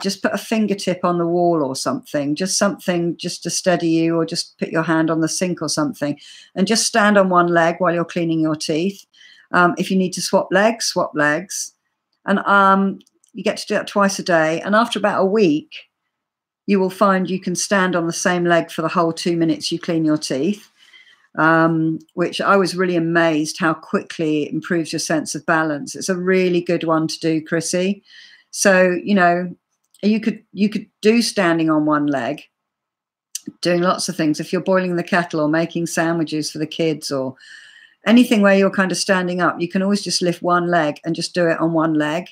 just put a fingertip on the wall or something just to steady you, or just put your hand on the sink or something, and just stand on one leg while you're cleaning your teeth. If you need to swap legs, and you get to do that twice a day. And after about a week, you will find you can stand on the same leg for the whole 2 minutes you clean your teeth, which I was really amazed how quickly it improves your sense of balance. It's a really good one to do, Chrissy. So, you know, you could do standing on one leg, doing lots of things. If you're boiling the kettle or making sandwiches for the kids or anything where you're kind of standing up, you can always just lift one leg and just do it on one leg.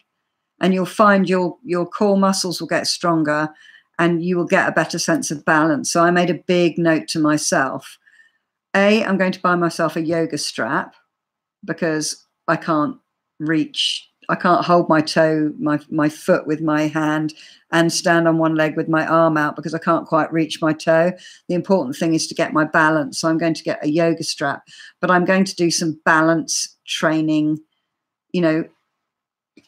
And you'll find your core muscles will get stronger and you will get a better sense of balance. So I made a big note to myself. I'm going to buy myself a yoga strap because I can't hold my toe, my foot with my hand and stand on one leg with my arm out because I can't quite reach my toe. The important thing is to get my balance. So I'm going to get a yoga strap, but I'm going to do some balance training, you know,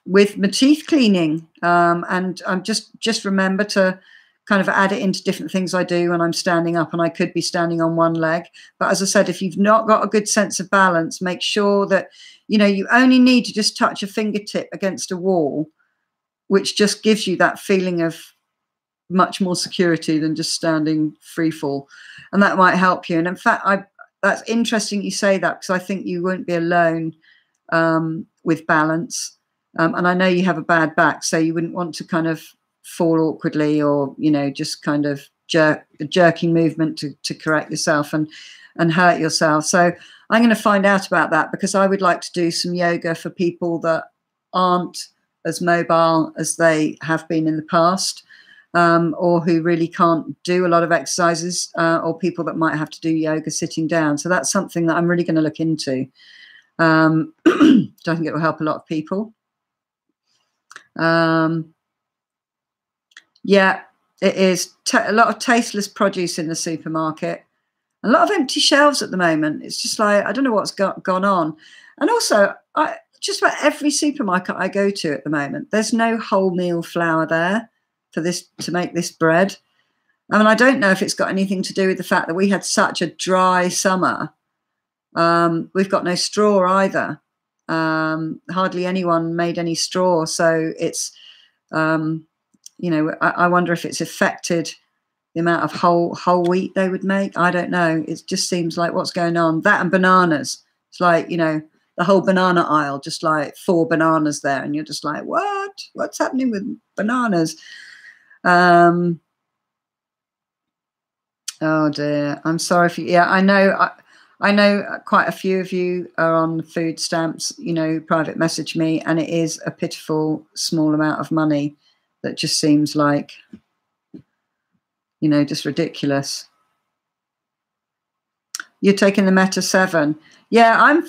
with my teeth cleaning. And I'm just remember to kind of add it into different things I do when I'm standing up, and I could be standing on one leg. But as I said, if you've not got a good sense of balance, make sure that, you know, you only need to just touch a fingertip against a wall, which just gives you that feeling of much more security than just standing free fall. And that might help you. And in fact, that's interesting you say that, because I think you won't be alone with balance. And I know you have a bad back, so you wouldn't want to kind of fall awkwardly, or, you know, just kind of jerking movement to correct yourself and hurt yourself. So I'm going to find out about that, because I would like to do some yoga for people that aren't as mobile as they have been in the past, or who really can't do a lot of exercises, or people that might have to do yoga sitting down. So that's something that I'm really going to look into. I think it will help a lot of people. Yeah, it is a lot of tasteless produce in the supermarket. A lot of empty shelves at the moment. It's just like, I don't know what's gone on. And also, just about every supermarket I go to at the moment, there's no wholemeal flour there to make this bread. I mean, I don't know if it's got anything to do with the fact that we had such a dry summer. We've got no straw either. Hardly anyone made any straw. So it's, you know, I wonder if it's affected the amount of whole wheat they would make. I don't know. It just seems like what's going on. That and bananas. It's like, you know, the whole banana aisle, just like 4 bananas there. And you're just like, what's happening with bananas? Oh dear. I'm sorry if you, yeah, I know quite a few of you are on food stamps, you know, private message me, and it is a pitiful small amount of money that just seems like, you know, just ridiculous. You're taking the Meta 7. Yeah, I'm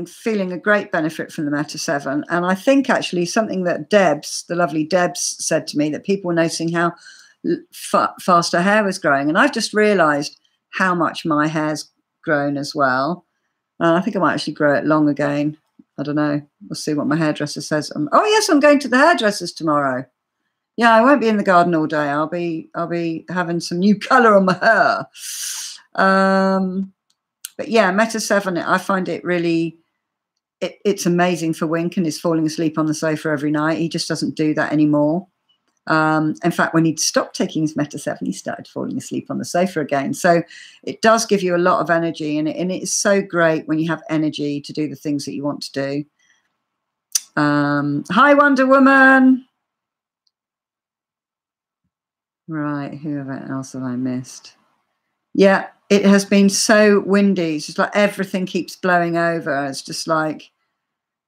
feeling a great benefit from the Meta 7. And I think actually something that the lovely Debs said to me, that people were noticing how fast her hair was growing. And I've just realized how much my hair's grown as well. I think I might actually grow it long again. I don't know. We'll see what my hairdresser says. Oh yes, I'm going to the hairdresser's tomorrow. Yeah, I won't be in the garden all day. I'll be having some new colour on my hair. But yeah, Meta 7, I find it really, it's amazing for Wink, and is falling asleep on the sofa every night. He just doesn't do that anymore. In fact, when he'd stopped taking his Meta 7, he started falling asleep on the sofa again. So it does give you a lot of energy, and it is so great when you have energy to do the things that you want to do. Hi, Wonder Woman. Right, who else have I missed? Yeah, it has been so windy. It's just like everything keeps blowing over. It's just like,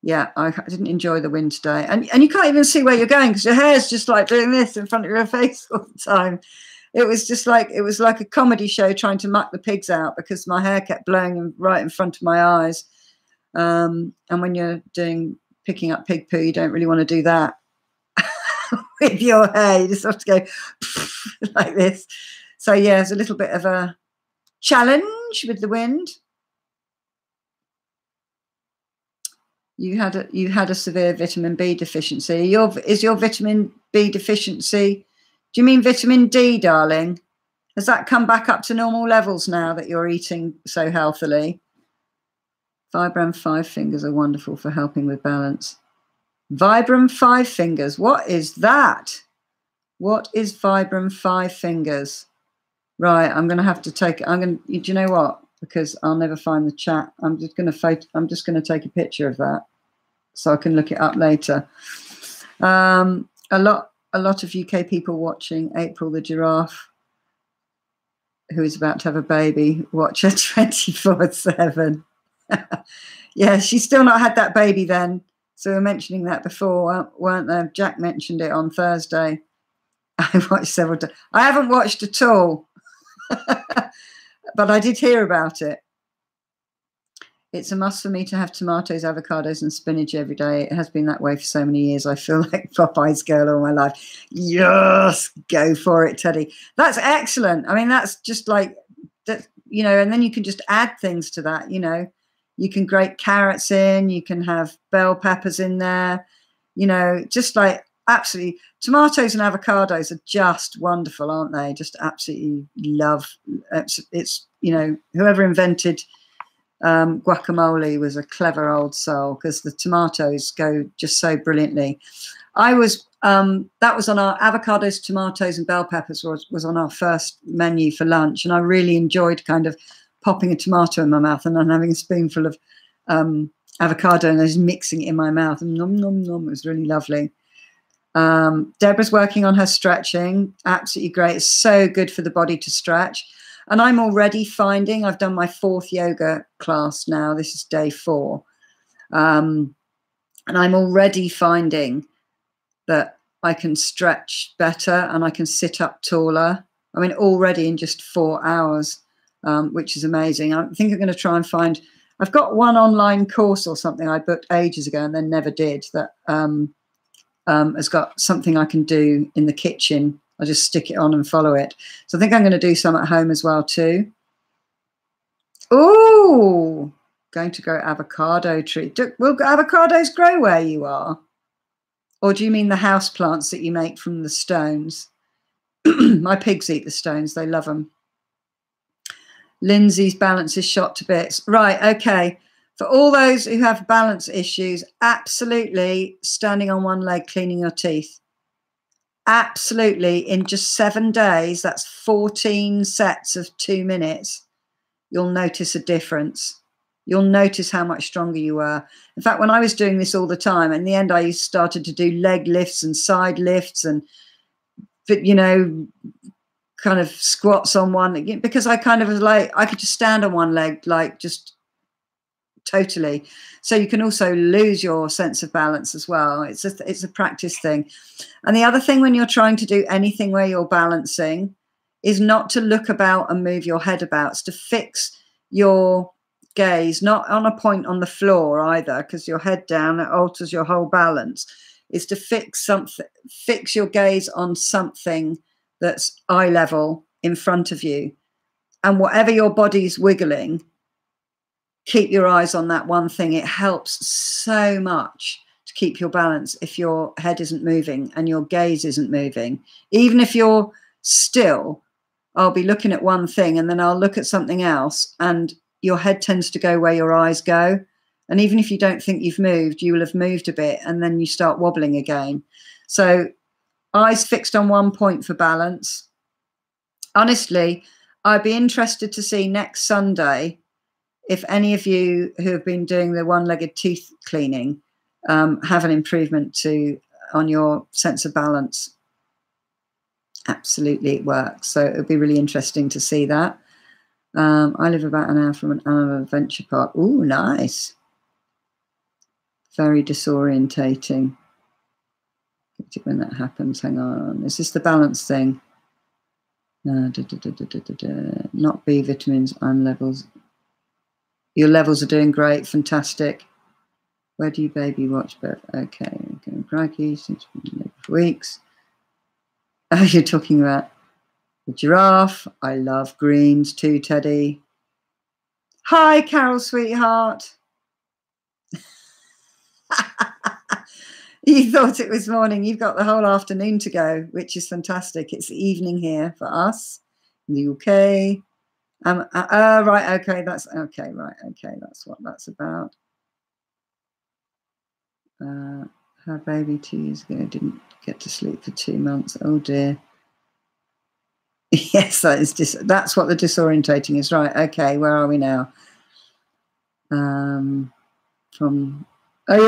yeah, I didn't enjoy the wind today. And you can't even see where you're going, because your hair's just like doing this in front of your face all the time. It was just like, it was like a comedy show trying to muck the pigs out, because my hair kept blowing right in front of my eyes. And when you're picking up pig poo, you don't really want to do that with your hair. You just have to go like this. So yeah, it's a little bit of a challenge with the wind. You had a severe vitamin B deficiency. Is your vitamin B deficiency? Do you mean vitamin D, darling? Has that come back up to normal levels now that you're eating so healthily? Vibram 5 fingers are wonderful for helping with balance. Vibram 5 fingers. What is that? What is Vibram 5 fingers? Right, I'm going to have to take. Do you know what? Because I'll never find the chat. I'm just going to take a picture of that so I can look it up later. A lot of UK people watching April the giraffe, who is about to have a baby, watch her 24/7. Yeah, she's still not had that baby then. So we were mentioning that before, weren't they? Jack mentioned it on Thursday. I watched several times. I haven't watched at all, but I did hear about it. It's a must for me to have tomatoes, avocados, and spinach every day. It has been that way for so many years. I feel like Popeye's girl all my life. Yes, go for it, Teddy. That's excellent. I mean, that's just like that, you know, and then you can just add things to that, you know. You can grate carrots in, you can have bell peppers in there, you know, just like absolutely. Tomatoes and avocados are just wonderful, aren't they? Just absolutely love. It's you know, whoever invented guacamole was a clever old soul, because the tomatoes go just so brilliantly. That was on our avocados, tomatoes, and bell peppers was on our first menu for lunch, and I really enjoyed kind of popping a tomato in my mouth and then having a spoonful of avocado and just mixing it in my mouth, and nom nom nom. It was really lovely. Deborah's working on her stretching. Absolutely great. It's so good for the body to stretch. And I'm already finding, I've done my 4th yoga class now. This is day 4. And I'm already finding that I can stretch better and I can sit up taller. I mean, already in just 4 hours, which is amazing. I think I'm going to try and find, I've got one online course or something I booked ages ago and then never did, that has got something I can do in the kitchen. I just stick it on and follow it. So I think I'm going to do some at home as well too. Oh, going to grow avocado tree. Will avocados grow where you are? Or do you mean the house plants that you make from the stones? My pigs eat the stones. They love them. Lindsay's balance is shot to bits. Right, okay. For all those who have balance issues, absolutely standing on one leg, cleaning your teeth. Absolutely, in just 7 days, that's 14 sets of 2 minutes, you'll notice a difference. You'll notice how much stronger you are. In fact, when I was doing this all the time, in the end, I started to do leg lifts and side lifts and, you know, kind of squats on one, because I kind of was like, I could just stand on one leg, like just totally. So you can also lose your sense of balance as well. It's a practice thing. And the other thing when you're trying to do anything where you're balancing is not to look about and move your head about. It's to fix your gaze, not on a point on the floor either, because your head down, it alters your whole balance. Is to fix something, fix your gaze on something that's eye level in front of you. And whatever your body's wiggling, keep your eyes on that one thing. It helps so much to keep your balance if your head isn't moving and your gaze isn't moving. Even if you're still, I'll be looking at one thing and then I'll look at something else, and your head tends to go where your eyes go. And even if you don't think you've moved, you will have moved a bit and then you start wobbling again. So eyes fixed on one point for balance. Honestly, I'd be interested to see next Sunday if any of you who have been doing the one-legged teeth cleaning have an improvement on your sense of balance. Absolutely, it works. So it would be really interesting to see that. I live about an hour from an animal adventure park. Ooh, nice. Very disorientating. When that happens, hang on. Is this the balance thing? Not B vitamins and levels. Your levels are doing great. Fantastic. Where do you baby watch? But okay. Crikey, since weeks. Oh, you're talking about the giraffe. I love greens too, Teddy. Hi, Carol, sweetheart. You thought it was morning. You've got the whole afternoon to go, which is fantastic. It's the evening here for us in the UK. Right. Okay. That's okay. Right. Okay. That's what that's about. Her baby 2 years ago didn't get to sleep for 2 months. Oh dear. Yes, that's what the disorientating is. Right. Okay. Where are we now? You're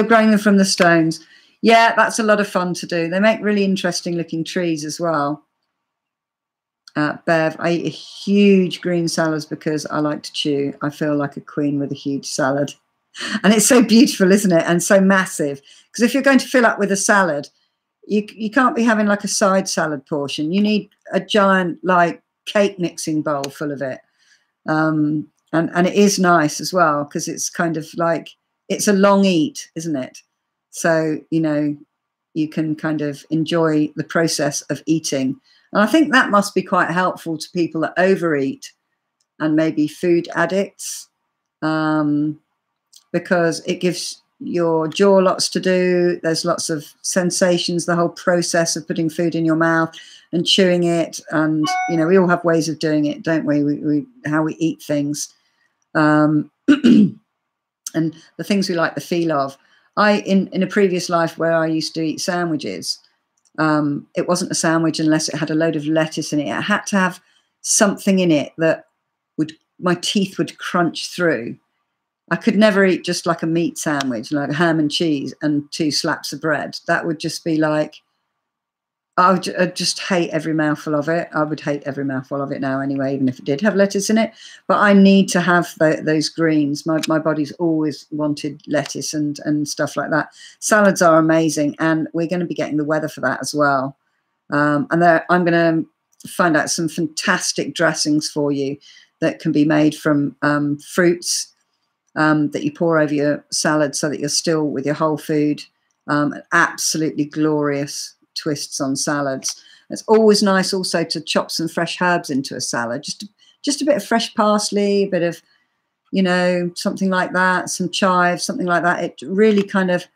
growing them from the stones. Yeah, that's a lot of fun to do. They make really interesting looking trees as well. Bev, I eat a huge green salads because I like to chew. I feel like a queen with a huge salad. And it's so beautiful, isn't it? And so massive. Because if you're going to fill up with a salad, you can't be having like a side salad portion. You need a giant like cake mixing bowl full of it. And it is nice as well because it's kind of like, it's a long eat, isn't it? So, you know, you can kind of enjoy the process of eating. And I think that must be quite helpful to people that overeat and maybe food addicts, because it gives your jaw lots to do. There's lots of sensations, the whole process of putting food in your mouth and chewing it. And, you know, we all have ways of doing it, don't we? How we eat things. And the things we like the feel of. In a previous life where I used to eat sandwiches, it wasn't a sandwich unless it had a load of lettuce in it. It had to have something in it that my teeth would crunch through. I could never eat just like a meat sandwich, like ham and cheese and 2 slaps of bread. That would just be like, I'd just hate every mouthful of it. I would hate every mouthful of it now anyway, even if it did have lettuce in it. But I need to have those greens. My body's always wanted lettuce and stuff like that. Salads are amazing, and we're going to be getting the weather for that as well. I'm going to find out some fantastic dressings for you that can be made from fruits that you pour over your salad so that you're still with your whole food. Absolutely glorious twists on salads. It's always nice also to chop some fresh herbs into a salad, just a bit of fresh parsley, a bit of, you know, something like that, some chives, something like that. It really kind of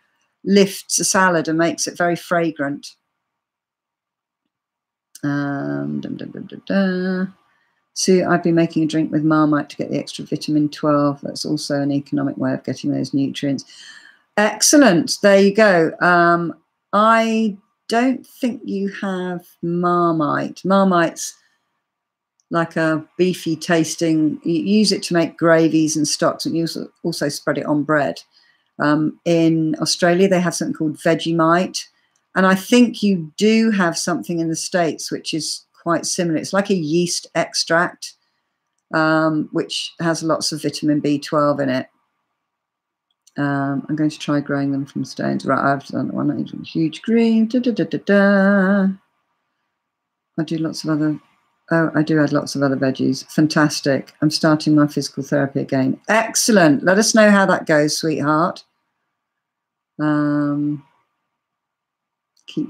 lifts a salad and makes it very fragrant. So I've been making a drink with Marmite to get the extra vitamin 12. That's also an economic way of getting those nutrients. Excellent. There you go. I don't think you have Marmite. Marmite's like a beefy tasting. You use it to make gravies and stocks, and you also spread it on bread. In Australia, they have something called Vegemite, and I think you do have something in the States which is quite similar. It's like a yeast extract, which has lots of vitamin B12 in it. I'm going to try growing them from stones. Right, I've done one. Huge green. I do lots of other. Oh, I do add lots of other veggies. Fantastic. I'm starting my physical therapy again. Excellent. Let us know how that goes, sweetheart. Keep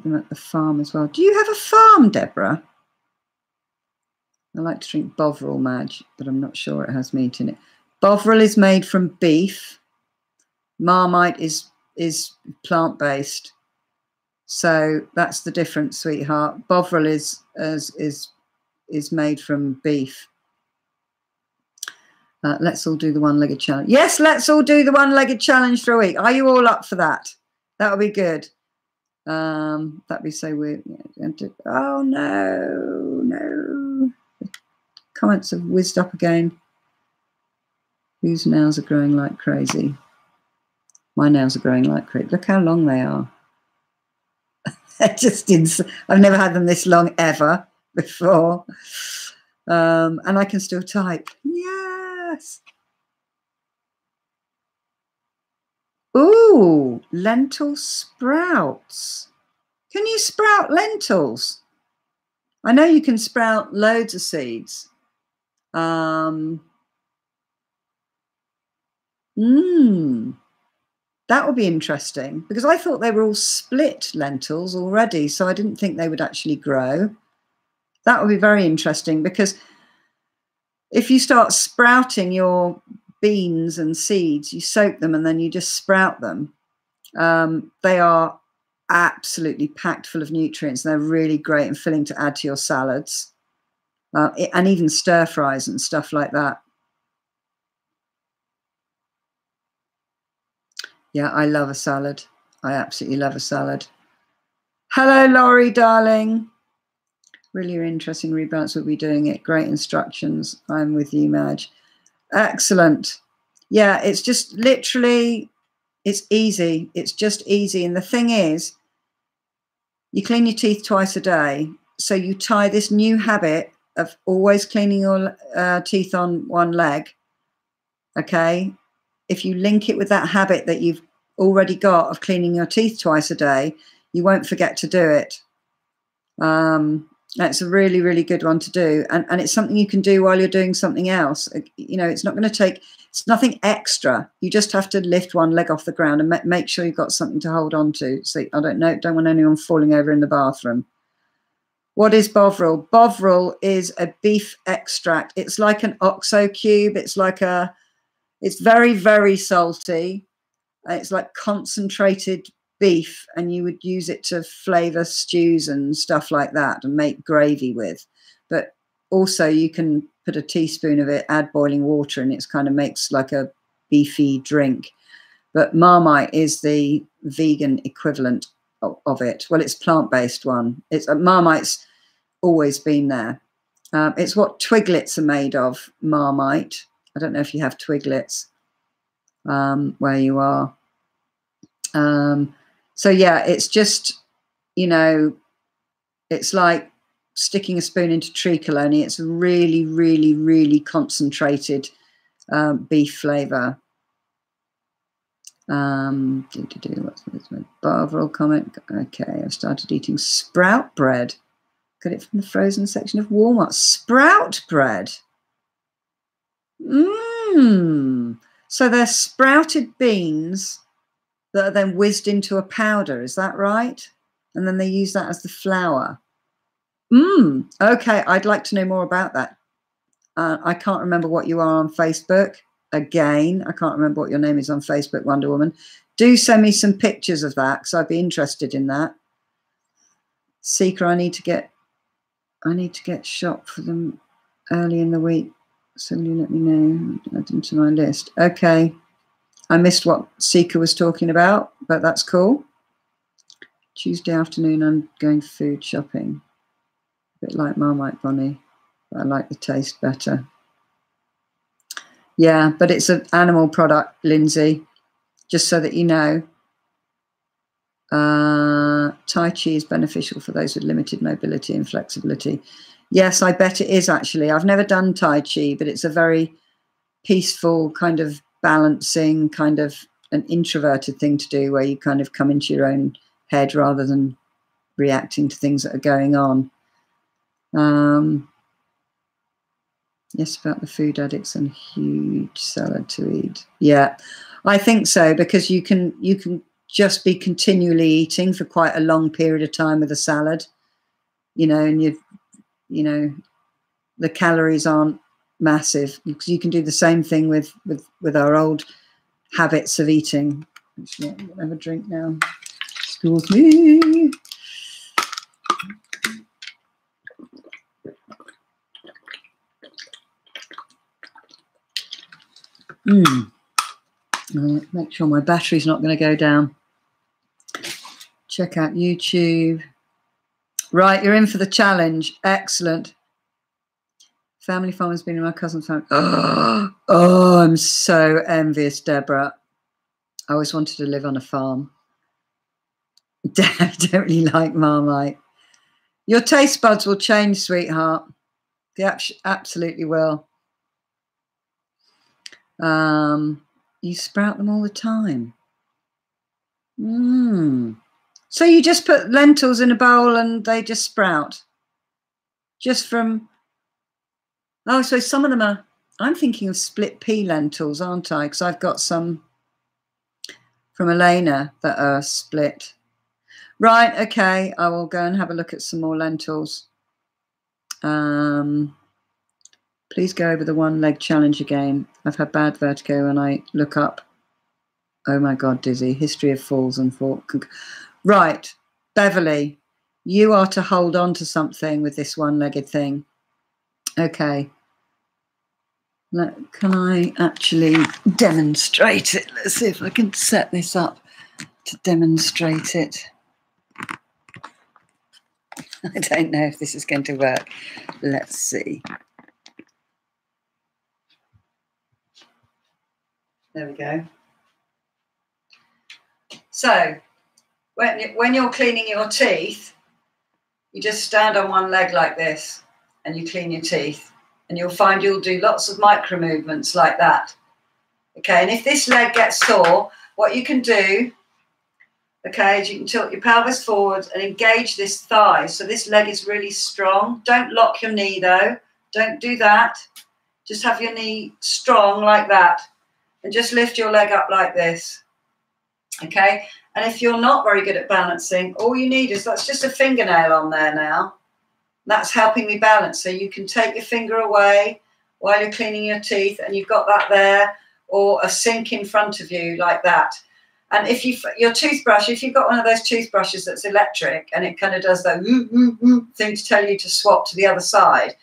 them at the farm as well. Do you have a farm, Deborah? I like to drink Bovril, Madge, but I'm not sure it has meat in it. Bovril is made from beef. Marmite is plant-based, so that's the difference, sweetheart. Bovril is made from beef. Let's all do the one-legged challenge. Yes, let's all do the one-legged challenge for a week. Are you all up for that? That would be good. That'd be so weird. Oh no. The comments have whizzed up again. Whose nails are growing like crazy? My nails are growing like crazy. Look how long they are. I've never had them this long ever before. And I can still type. Yes. Ooh, lentil sprouts. Can you sprout lentils? I know you can sprout loads of seeds. That would be interesting, because I thought they were all split lentils already, so I didn't think they would actually grow. That would be very interesting, because if you start sprouting your beans and seeds, you soak them and then you just sprout them. They are absolutely packed full of nutrients. They're really great and filling to add to your salads, and even stir fries and stuff like that. Yeah, I love a salad. I absolutely love a salad. Hello, Laurie, darling. Really interesting rebalance. We'll be doing it. Great instructions. I'm with you, Madge. Excellent. Yeah, it's just literally, it's easy. It's just easy. And the thing is, you clean your teeth twice a day. So you tie this new habit of always cleaning your teeth on one leg. Okay. If you link it with that habit that you've already got of cleaning your teeth twice a day, you won't forget to do it. That's a really, really good one to do. And it's something you can do while you're doing something else. You know, it's not going to take, it's nothing extra. You just have to lift one leg off the ground and make sure you've got something to hold on to. So I don't want anyone falling over in the bathroom. What is Bovril? Bovril is a beef extract. It's like an OXO cube. It's very, very salty. It's like concentrated beef, and you would use it to flavor stews and stuff like that and make gravy with. But also you can put a teaspoon of it, add boiling water, and it's kind of makes like a beefy drink. But Marmite is the vegan equivalent of it. Well, it's plant-based one. It's Marmite's always been there. It's what Twiglets are made of, Marmite. I don't know if you have Twiglets where you are. So yeah, it's just, you know, it's like sticking a spoon into treacle, only it's really, really, really concentrated beef flavor. What's this? Bovril comment. Okay, I've started eating sprout bread. Got it from the frozen section of Walmart. Sprout bread. So they're sprouted beans that are then whizzed into a powder. Is that right? And then they use that as the flour. Okay, I'd like to know more about that. I can't remember what you are on Facebook. Again, I can't remember what your name is on Facebook, Wonder Woman. Do send me some pictures of that, because I'd be interested in that. Seeker, I need to get shot for them early in the week. So will you let me know? Add them to my list. Okay. I missed what Seeker was talking about, but that's cool. Tuesday afternoon, I'm going food shopping. A bit like Marmite Bonnie, but I like the taste better. Yeah, but it's an animal product, Lindsay, just so that you know. Tai Chi is beneficial for those with limited mobility and flexibility. Yes, I bet it is, actually. I've never done Tai Chi, but it's a very peaceful kind of balancing, kind of an introverted thing to do, where you kind of come into your own head rather than reacting to things that are going on. Yes, about the food addicts and huge salad to eat. Yeah, I think so, because you can just be continually eating for quite a long period of time with a salad, you know, and you know, the calories aren't massive. You can do the same thing with our old habits of eating. Actually, I'm gonna have a drink now. Excuse me. Make sure my battery's not going to go down. Check out YouTube. Right, you're in for the challenge. Excellent. Family farm has been in my cousin's family. Oh, I'm so envious, Deborah. I always wanted to live on a farm. I don't really like Marmite. Your taste buds will change, sweetheart. They absolutely will. You sprout them all the time. So you just put lentils in a bowl and they just sprout? Just from... Oh, so some of them are... I'm thinking of split pea lentils, aren't I? Because I've got some from Elena that are split. Right, okay. I will go and have a look at some more lentils. Please go over the one leg challenge again. I've had bad vertigo when I look up. Oh my God, Dizzy. History of falls and fall. Right, Beverly, you are to hold on to something with this one-legged thing. Okay. Can I actually demonstrate it? Let's see if I can set this up to demonstrate it. I don't know if this is going to work. Let's see. There we go. So when you're cleaning your teeth, you just stand on one leg like this and you clean your teeth. And you'll find you'll do lots of micro movements like that. Okay, and if this leg gets sore, what you can do, okay, is you can tilt your pelvis forward and engage this thigh. So this leg is really strong. Don't lock your knee though. Don't do that. Just have your knee strong like that. And just lift your leg up like this. Okay, and if you're not very good at balancing, all you need is, that's just a fingernail on there now. That's helping me balance. So you can take your finger away while you're cleaning your teeth and you've got that there, or a sink in front of you like that. And if your toothbrush, if you've got one of those toothbrushes that's electric and it kind of does that thing to tell you to swap to the other side,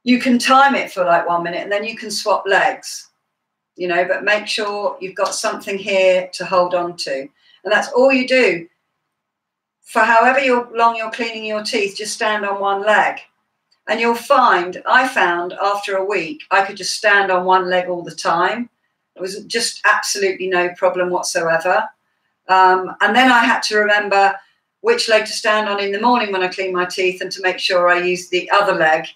you can time it for like 1 minute and then you can swap legs, you know, but make sure you've got something here to hold on to. And that's all you do. For however long you're cleaning your teeth, just stand on one leg. And you'll find, I found after a week, I could just stand on one leg all the time. It was just absolutely no problem whatsoever. And then I had to remember which leg to stand on in the morning when I clean my teeth and to make sure I use the other leg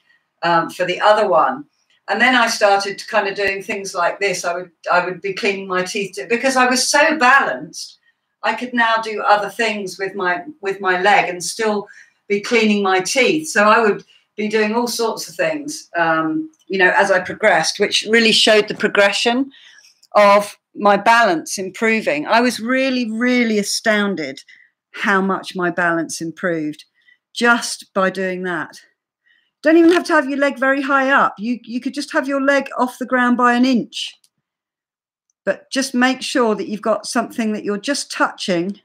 for the other one. And then I started kind of doing things like this. I would be cleaning my teeth because I was so balanced. I could now do other things with my leg and still be cleaning my teeth. So I would be doing all sorts of things, you know, as I progressed, which really showed the progression of my balance improving. I was really, really astounded how much my balance improved just by doing that. Don't even have to have your leg very high up. You could just have your leg off the ground by 1 inch. But just make sure that you've got something that you're just touching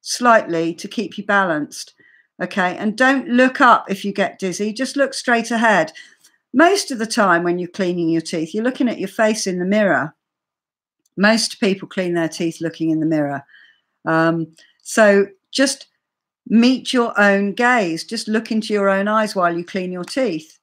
slightly to keep you balanced. Okay, and don't look up if you get dizzy. Just look straight ahead. Most of the time when you're cleaning your teeth, you're looking at your face in the mirror. Most people clean their teeth looking in the mirror. So just meet your own gaze. Just look into your own eyes while you clean your teeth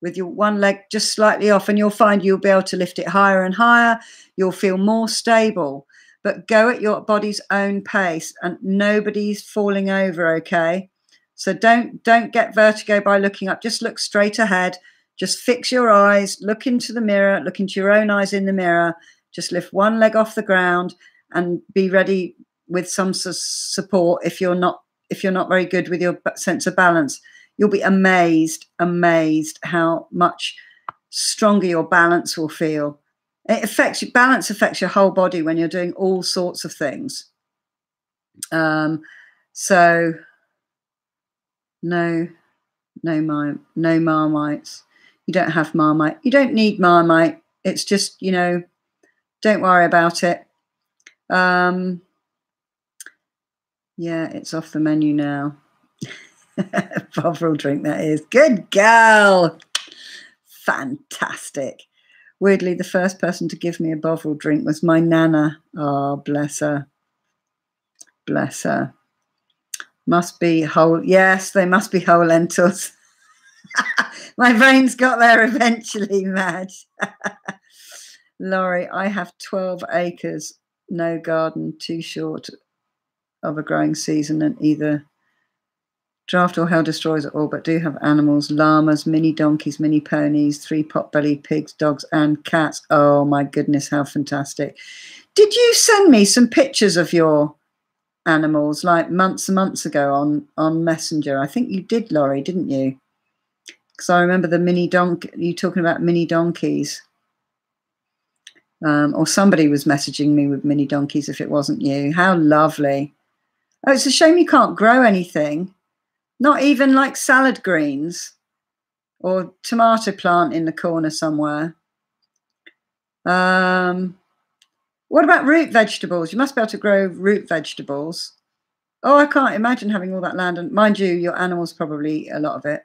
with your one leg just slightly off, and you'll find you'll be able to lift it higher and higher. You'll feel more stable, but go at your body's own pace and nobody's falling over, okay? So don't get vertigo by looking up. Just look straight ahead. Just fix your eyes, look into the mirror, look into your own eyes in the mirror. Just lift one leg off the ground and be ready with some support if you're not very good with your sense of balance. You'll be amazed how much stronger your balance will feel. Balance affects your whole body when you're doing all sorts of things. So no Marmites. You don't have Marmite. You don't need Marmite. It's just, you know, don't worry about it. Yeah, it's off the menu now. Bovril drink, that is. Good girl. Fantastic. Weirdly, the first person to give me a Bovril drink was my Nana. Oh, bless her. Bless her. Must be whole. Yes, they must be whole lentils. My brain's got there eventually, Madge. Laurie, I have 12 acres, no garden, too short of a growing season, and either draft or hell destroys it all, but do have animals: llamas, mini donkeys, mini ponies, 3 pot-bellied pigs, dogs, and cats. Oh my goodness, how fantastic. Did you send me some pictures of your animals like months and months ago on Messenger? I think you did, Laurie, didn't you? Because I remember the mini donkey, you talking about mini donkeys. Or somebody was messaging me with mini donkeys if it wasn't you. How lovely. Oh, it's a shame you can't grow anything. Not even like salad greens or tomato plant in the corner somewhere. What about root vegetables? You must be able to grow root vegetables. Oh, I can't imagine having all that land. And mind you, your animals probably a lot of it.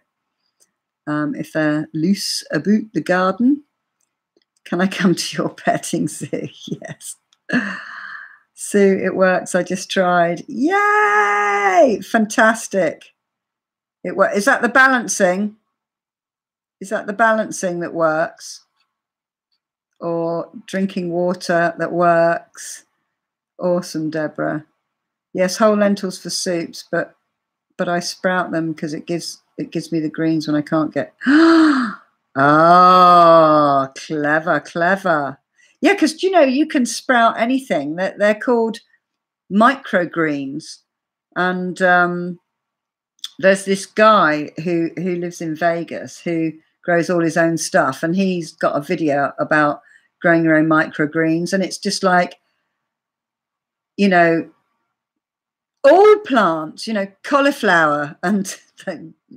If they're loose about the garden. Can I come to your petting zoo? Yes. Sue, it works. I just tried. Yay! Fantastic. It works. Is that the balancing? Is that the balancing that works? Or drinking water that works? Awesome, Deborah. Yes, whole lentils for soups, but I sprout them because it gives me the greens when I can't get. Oh, clever. Yeah, because you can sprout anything. They're called microgreens, and there's this guy who lives in Vegas who grows all his own stuff, and he's got a video about growing your own microgreens, and it's just like, all plants, cauliflower and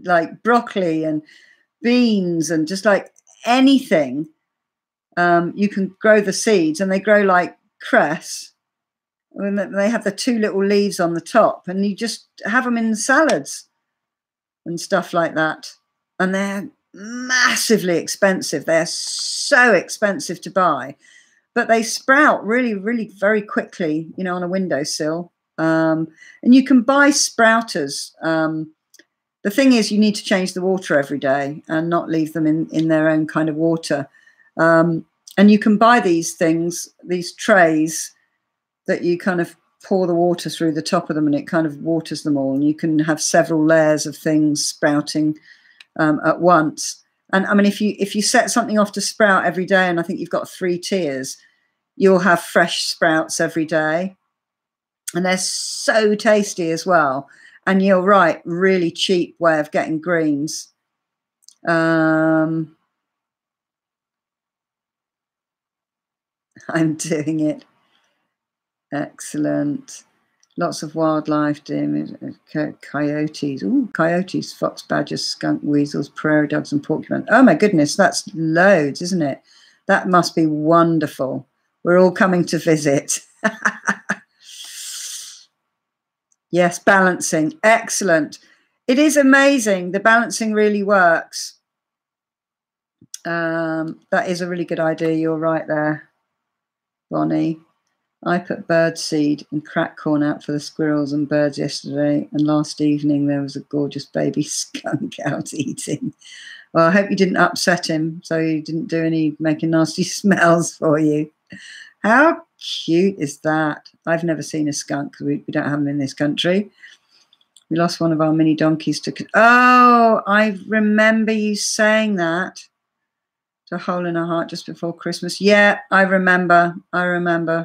like broccoli and beans and just like anything. You can grow the seeds, and they grow like cress. And they have the 2 little leaves on the top, and you just have them in the salads and stuff like that. And they're massively expensive. They're so expensive to buy, but they sprout really, really very quickly, on a windowsill. And you can buy sprouters. The thing is, you need to change the water every day and not leave them in their own kind of water. And you can buy these things, these trays that you kind of pour the water through the top of them, and it kind of waters them all. And you can have several layers of things sprouting at once. And I mean, if you set something off to sprout every day, and I think you've got 3 tiers, you'll have fresh sprouts every day. And they're so tasty as well. And you're right, really cheap way of getting greens. I'm doing it. Excellent. Lots of wildlife, coyotes. Ooh, coyotes, fox, badgers, skunk, weasels, prairie dogs, and porcupines. Oh my goodness, that's loads, isn't it? That must be wonderful. We're all coming to visit. Yes, balancing. Excellent. It is amazing. The balancing really works. That is a really good idea. You're right there, Bonnie. I put bird seed and cracked corn out for the squirrels and birds yesterday, and last evening there was a gorgeous baby skunk out eating. Well, I hope you didn't upset him, so he didn't do any making nasty smells for you. How cute is that? I've never seen a skunk because we don't have them in this country. We lost one of our mini donkeys to... Oh, I remember you saying that. To a hole in her heart just before Christmas. Yeah, I remember,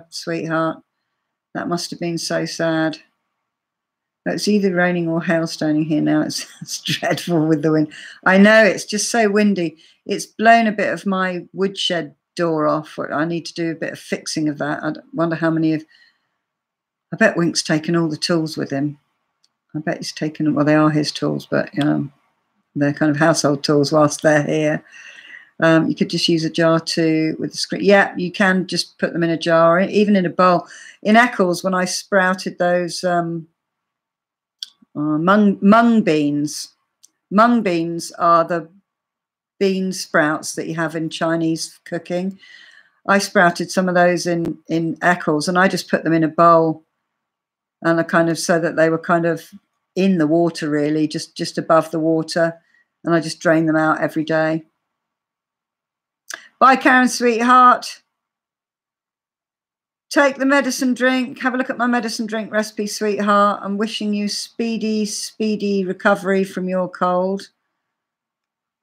sweetheart. That must have been so sad. It's either raining or hailstoning here now. It's dreadful with the wind. I know, it's just so windy. It's blown a bit of my woodshed door off. I need to do a bit of fixing of that. I wonder how many of... I bet Wink's taken all the tools with him. I bet he's taken... Well, they are his tools, but they're kind of household tools whilst they're here. You could just use a jar too with the screen. Yeah, you can just put them in a jar, even in a bowl. In Eccles, when I sprouted those mung beans. Mung beans are the bean sprouts that you have in Chinese cooking. I sprouted some of those in Eccles, and I just put them in a bowl, and I kind of, so that they were kind of in the water, really, just above the water, and I just drain them out every day. Bye, Karen, sweetheart. Take the medicine drink. Have a look at my medicine drink recipe, sweetheart. I'm wishing you speedy, speedy recovery from your cold.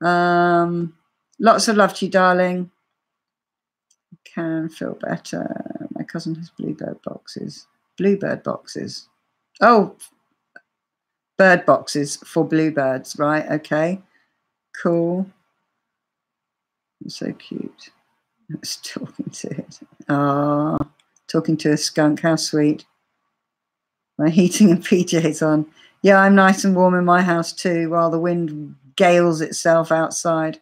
Lots of love to you, darling. Can feel better. My cousin has bluebird boxes. Bluebird boxes. Oh, bird boxes for bluebirds, right? Okay, cool. So cute. I was talking to it. Ah, talking to a skunk. How sweet. My heating and PJs on. Yeah, I'm nice and warm in my house too, while the wind gales itself outside.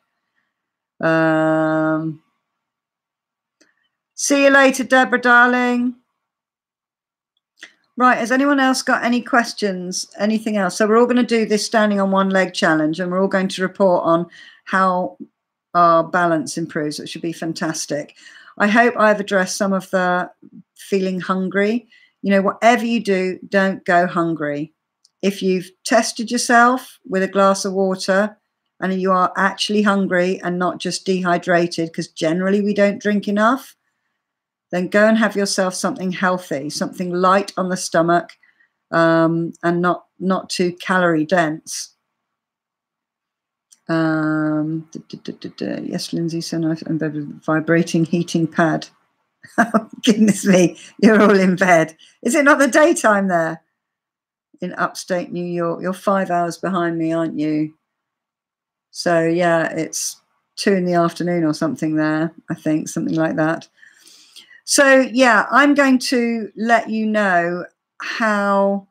See you later, Deborah, darling. Right, has anyone else got any questions? Anything else? So we're all going to do this standing on one leg challenge, and we're all going to report on how our balance improves, which should be fantastic. I hope I've addressed some of the feeling hungry. You know, whatever you do, don't go hungry. If you've tested yourself with a glass of water and you are actually hungry and not just dehydrated, because generally we don't drink enough, then go and have yourself something healthy, something light on the stomach, and not too calorie dense. Yes, Lindsay, so nice. I'm bed with vibrating heating pad. Oh, goodness me, you're all in bed. Is it not the daytime there in upstate New York? You're 5 hours behind me, aren't you? So yeah, it's 2 in the afternoon or something there, I think, something like that. So yeah, I'm going to let you know how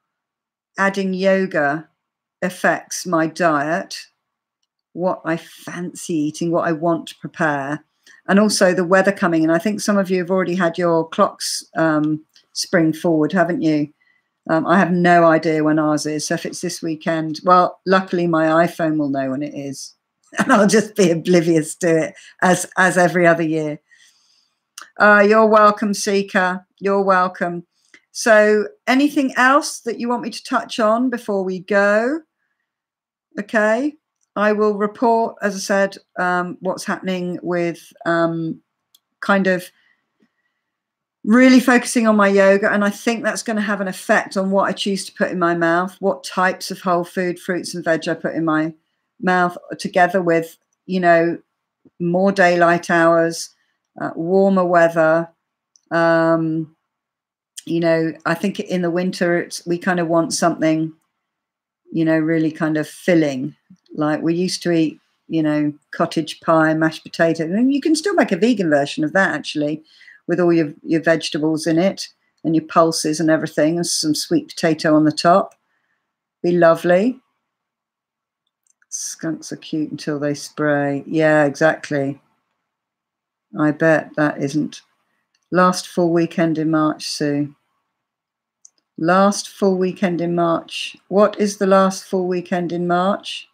adding yoga affects my diet, what I fancy eating, what I want to prepare, and also the weather coming in. I think some of you have already had your clocks spring forward, haven't you? I have no idea when ours is. So if it's this weekend, well, luckily my iPhone will know when it is, and I'll just be oblivious to it as every other year. You're welcome, Seeker. You're welcome. So anything else that you want me to touch on before we go? Okay. I will report, as I said, what's happening with kind of really focusing on my yoga. And I think that's going to have an effect on what I choose to put in my mouth, what types of whole food, fruits and veg I put in my mouth, together with, you know, more daylight hours, warmer weather. You know, I think in the winter, we kind of want something, you know, really kind of filling. Like we used to eat, you know, cottage pie, mashed potato. And you can still make a vegan version of that, actually, with all your vegetables in it and your pulses and everything, and some sweet potato on the top. Be lovely. Skunks are cute until they spray. Yeah, exactly. I bet that isn't. Last full weekend in March, Sue. Last full weekend in March. What is the last full weekend in March?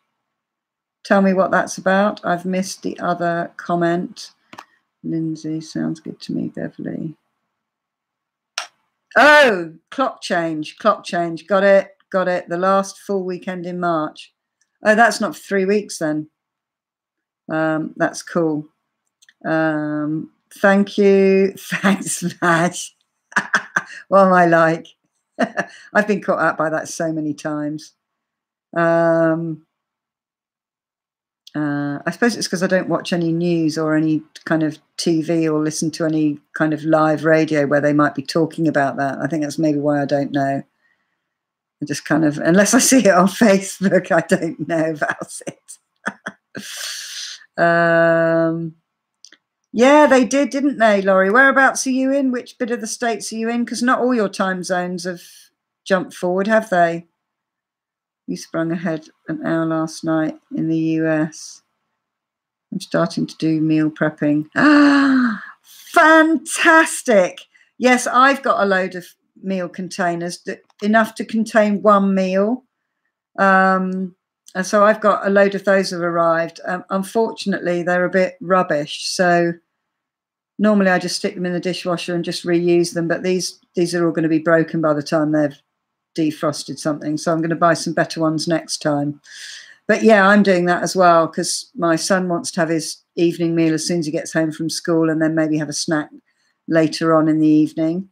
Tell me what that's about. I've missed the other comment. Lindsay, sounds good to me, Beverly. Oh, clock change. Got it. The last full weekend in March. Oh, that's not for 3 weeks then. That's cool. Thank you. Thanks, Madge. What am I like? I've been caught out by that so many times. I suppose it's because I don't watch any news or any kind of TV or listen to any kind of live radio where they might be talking about that. I think that's maybe why I don't know. I just kind of, unless I see it on Facebook, I don't know about it. Yeah, they did, didn't they, Laurie? Whereabouts are you in? Which bit of the States are you in? Because not all your time zones have jumped forward, have they? You sprung ahead an hour last night in the US. I'm starting to do meal prepping. Ah, fantastic. Yes, I've got a load of meal containers, enough to contain one meal. And so I've got a load of those have arrived. Unfortunately, they're a bit rubbish. So normally I just stick them in the dishwasher and just reuse them. But these are all going to be broken by the time they've defrosted something. So I'm going to buy some better ones next time. But yeah, I'm doing that as well because my son wants to have his evening meal as soon as he gets home from school, and then maybe have a snack later on in the evening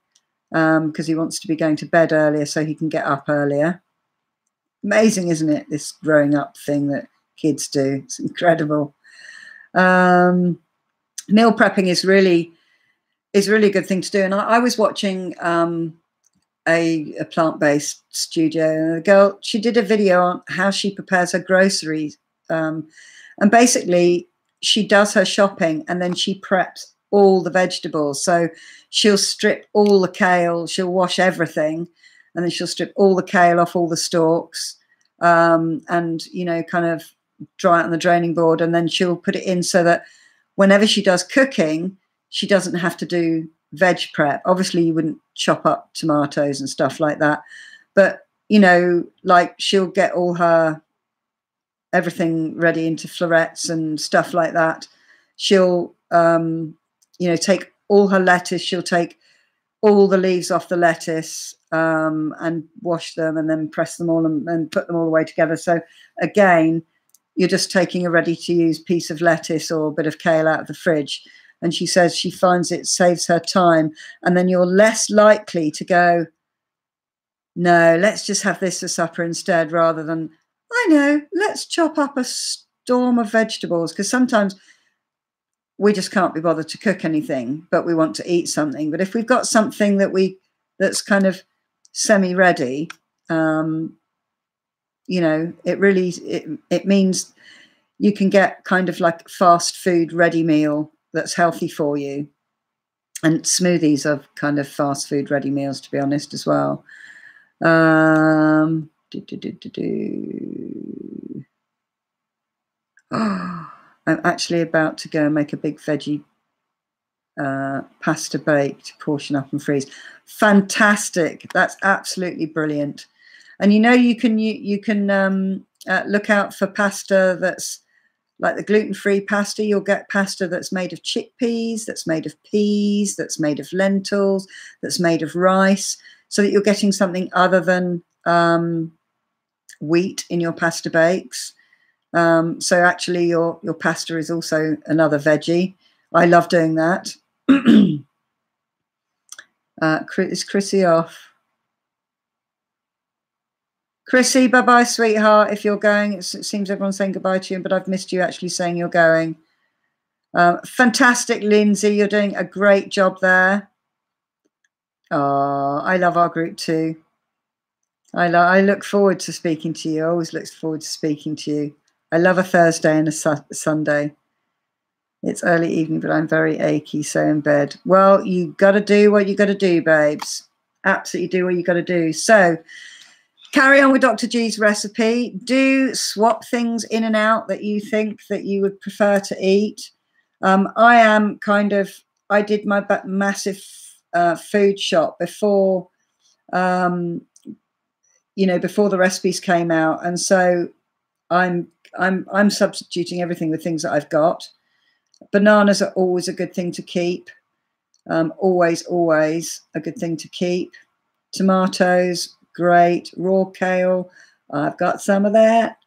because he wants to be going to bed earlier so he can get up earlier. Amazing, isn't it? This growing up thing that kids do. It's incredible. Meal prepping is really a good thing to do. And I was watching a plant-based studio, and the girl, she did a video on how she prepares her groceries, and basically she does her shopping and then she preps all the vegetables. So she'll strip all the kale, she'll wash everything, and then she'll strip all the kale off all the stalks, and you know, kind of dry it on the draining board, and then she'll put it in so that whenever she does cooking, she doesn't have to do veg prep. Obviously, you wouldn't chop up tomatoes and stuff like that, but you know, like she'll get all her everything ready into florets and stuff like that. She'll, you know, take all her lettuce. She'll take all the leaves off the lettuce and wash them and then press them all and put them all the way together. So again, you're just taking a ready-to-use piece of lettuce or a bit of kale out of the fridge. And she says she finds it saves her time. And then you're less likely to go, no, let's just have this for supper instead, rather than, I know, let's chop up a storm of vegetables. Because sometimes we just can't be bothered to cook anything, but we want to eat something. But if we've got something that's kind of semi-ready, you know, it really, it means you can get kind of like fast food ready meal that's healthy for you. And smoothies are kind of fast food ready meals, to be honest, as well. Oh, I'm actually about to go and make a big veggie pasta bake to portion up and freeze. Fantastic. That's absolutely brilliant. And you know, you can look out for pasta that's like the gluten-free pasta. You'll get pasta that's made of chickpeas, that's made of peas, that's made of lentils, that's made of rice, so that you're getting something other than wheat in your pasta bakes. So actually your pasta is also another veggie. I love doing that. Is Chrissy off? Chrissy, bye-bye, sweetheart. If you're going, it seems everyone's saying goodbye to you, but I've missed you actually saying you're going. Fantastic, Lindsay. You're doing a great job there. Oh, I love our group too. I look forward to speaking to you. I always look forward to speaking to you. I love a Thursday and a Sunday. It's early evening, but I'm very achy, so in bed. Well, you got to do what you got to do, babes. Absolutely do what you got to do. So carry on with Dr. G's recipe. Do swap things in and out that you think that you would prefer to eat. I did my massive food shop before, you know, before the recipes came out. And so I'm substituting everything with things that I've got. Bananas are always a good thing to keep. Always a good thing to keep. Tomatoes, great. Raw kale, I've got some of that.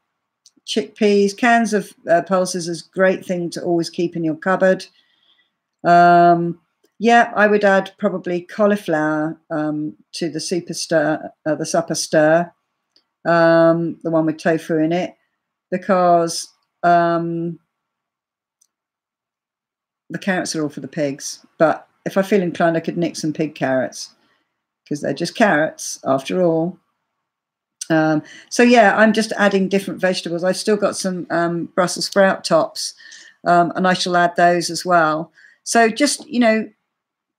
Chickpeas, cans of pulses is a great thing to always keep in your cupboard. Yeah, I would add probably cauliflower to the supper stir, the one with tofu in it, because the carrots are all for the pigs. But if I feel inclined, I could nick some pig carrots, because they're just carrots after all. So yeah, I'm just adding different vegetables. I've still got some Brussels sprout tops, and I shall add those as well. So just, you know,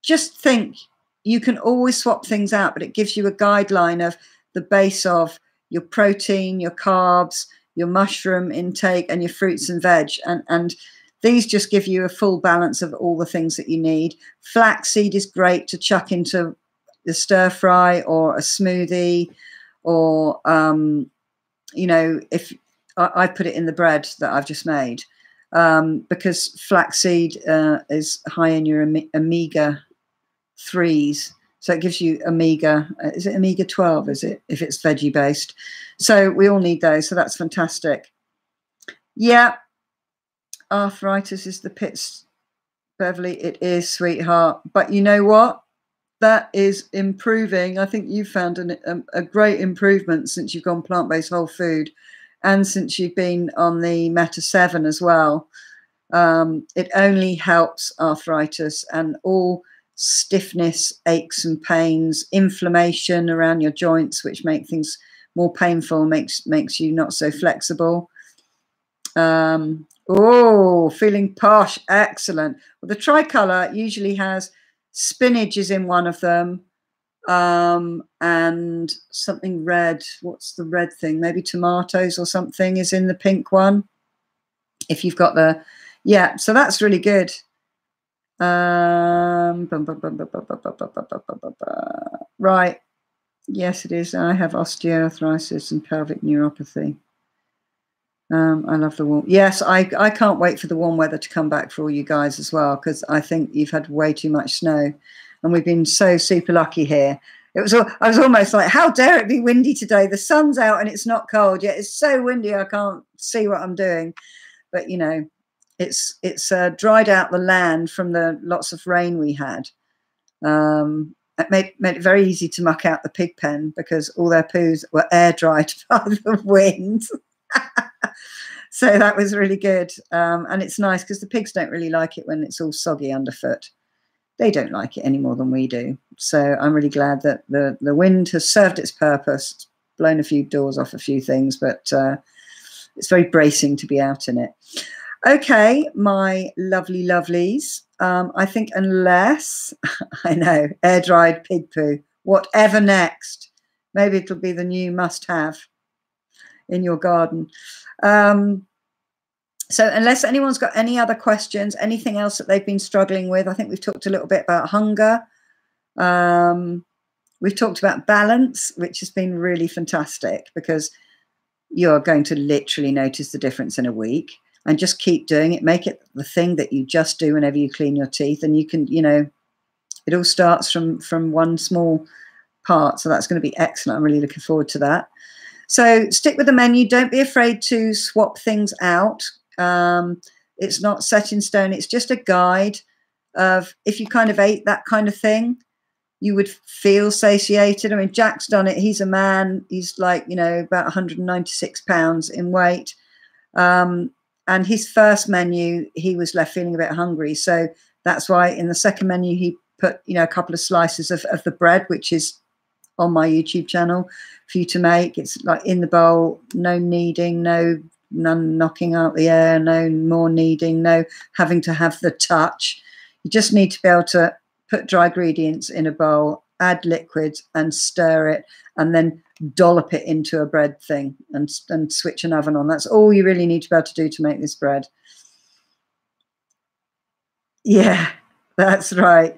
just think you can always swap things out, but it gives you a guideline of the base of your protein, your carbs, your mushroom intake, and your fruits and veg. And these just give you a full balance of all the things that you need. Flaxseed is great to chuck into the stir fry or a smoothie, or, you know, if I put it in the bread that I've just made, because flaxseed is high in your omega-3s. So it gives you omega, is it omega-12, is it, if it's veggie based? So we all need those. So that's fantastic. Yeah. Arthritis is the pits, Beverly. It is, sweetheart. But you know what? That is improving. I think you've found a great improvement since you've gone plant-based whole food, and since you've been on the Meta 7 as well. It only helps arthritis and all stiffness, aches and pains, inflammation around your joints, which make things more painful, makes you not so flexible. Oh, feeling posh. Excellent. Well, the tricolor usually has spinach is in one of them, and something red. What's the red thing? Maybe tomatoes or something is in the pink one. If you've got the, yeah, so that's really good. Right. Yes, it is. I have osteoarthritis and pelvic neuropathy. I love the warm. Yes, I can't wait for the warm weather to come back for all you guys as well, because I think you've had way too much snow, and we've been so super lucky here. I was almost like, how dare it be windy today? The sun's out and it's not cold yet. It's so windy I can't see what I'm doing. But you know, it's dried out the land from the lots of rain we had. It made it very easy to muck out the pig pen because all their poos were air dried by the wind. So that was really good. And it's nice because the pigs don't really like it when it's all soggy underfoot. They don't like it any more than we do. So I'm really glad that the wind has served its purpose, blown a few doors off a few things, but it's very bracing to be out in it. Okay, my lovely lovelies. I think unless, I know, air-dried pig poo, whatever next, maybe it'll be the new must-have in your garden. So unless anyone's got any other questions, anything else that they've been struggling with, I think we've talked a little bit about hunger. We've talked about balance, which has been really fantastic because you're going to literally notice the difference in a week, and just keep doing it. Make it the thing that you just do whenever you clean your teeth, and you can, you know, it all starts from one small part. So that's going to be excellent. I'm really looking forward to that. So stick with the menu. Don't be afraid to swap things out. It's not set in stone. It's just a guide of if you kind of ate that kind of thing, you would feel satiated. I mean, Jack's done it. He's a man. He's like, you know, about 196 pounds in weight. And his first menu, he was left feeling a bit hungry. So that's why in the second menu, he put, you know, a couple of slices of the bread, which is on my YouTube channel for you to make. It's like in the bowl, no kneading, none knocking out the air, no more kneading, no having to have the touch. You just need to be able to put dry ingredients in a bowl, add liquids and stir it, and then dollop it into a bread thing and switch an oven on. That's all you really need to be able to do to make this bread. Yeah, that's right.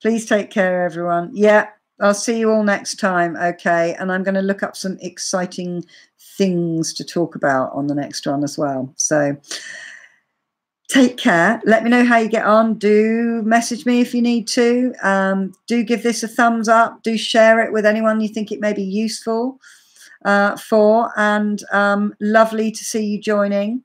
Please take care, everyone. Yeah, I'll see you all next time. Okay, and I'm going to look up some exciting things to talk about on the next one as well. So take care. Let me know how you get on. Do message me if you need to. Do give this a thumbs up. Do share it with anyone you think it may be useful for. And lovely to see you joining.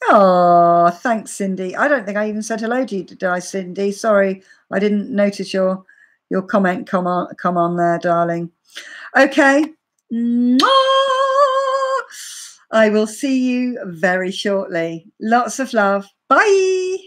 Oh, thanks, Cindy. I don't think I even said hello to you, did I, Cindy? Sorry, I didn't notice your comment come on there, darling. Okay. I will see you very shortly. Lots of love. Bye.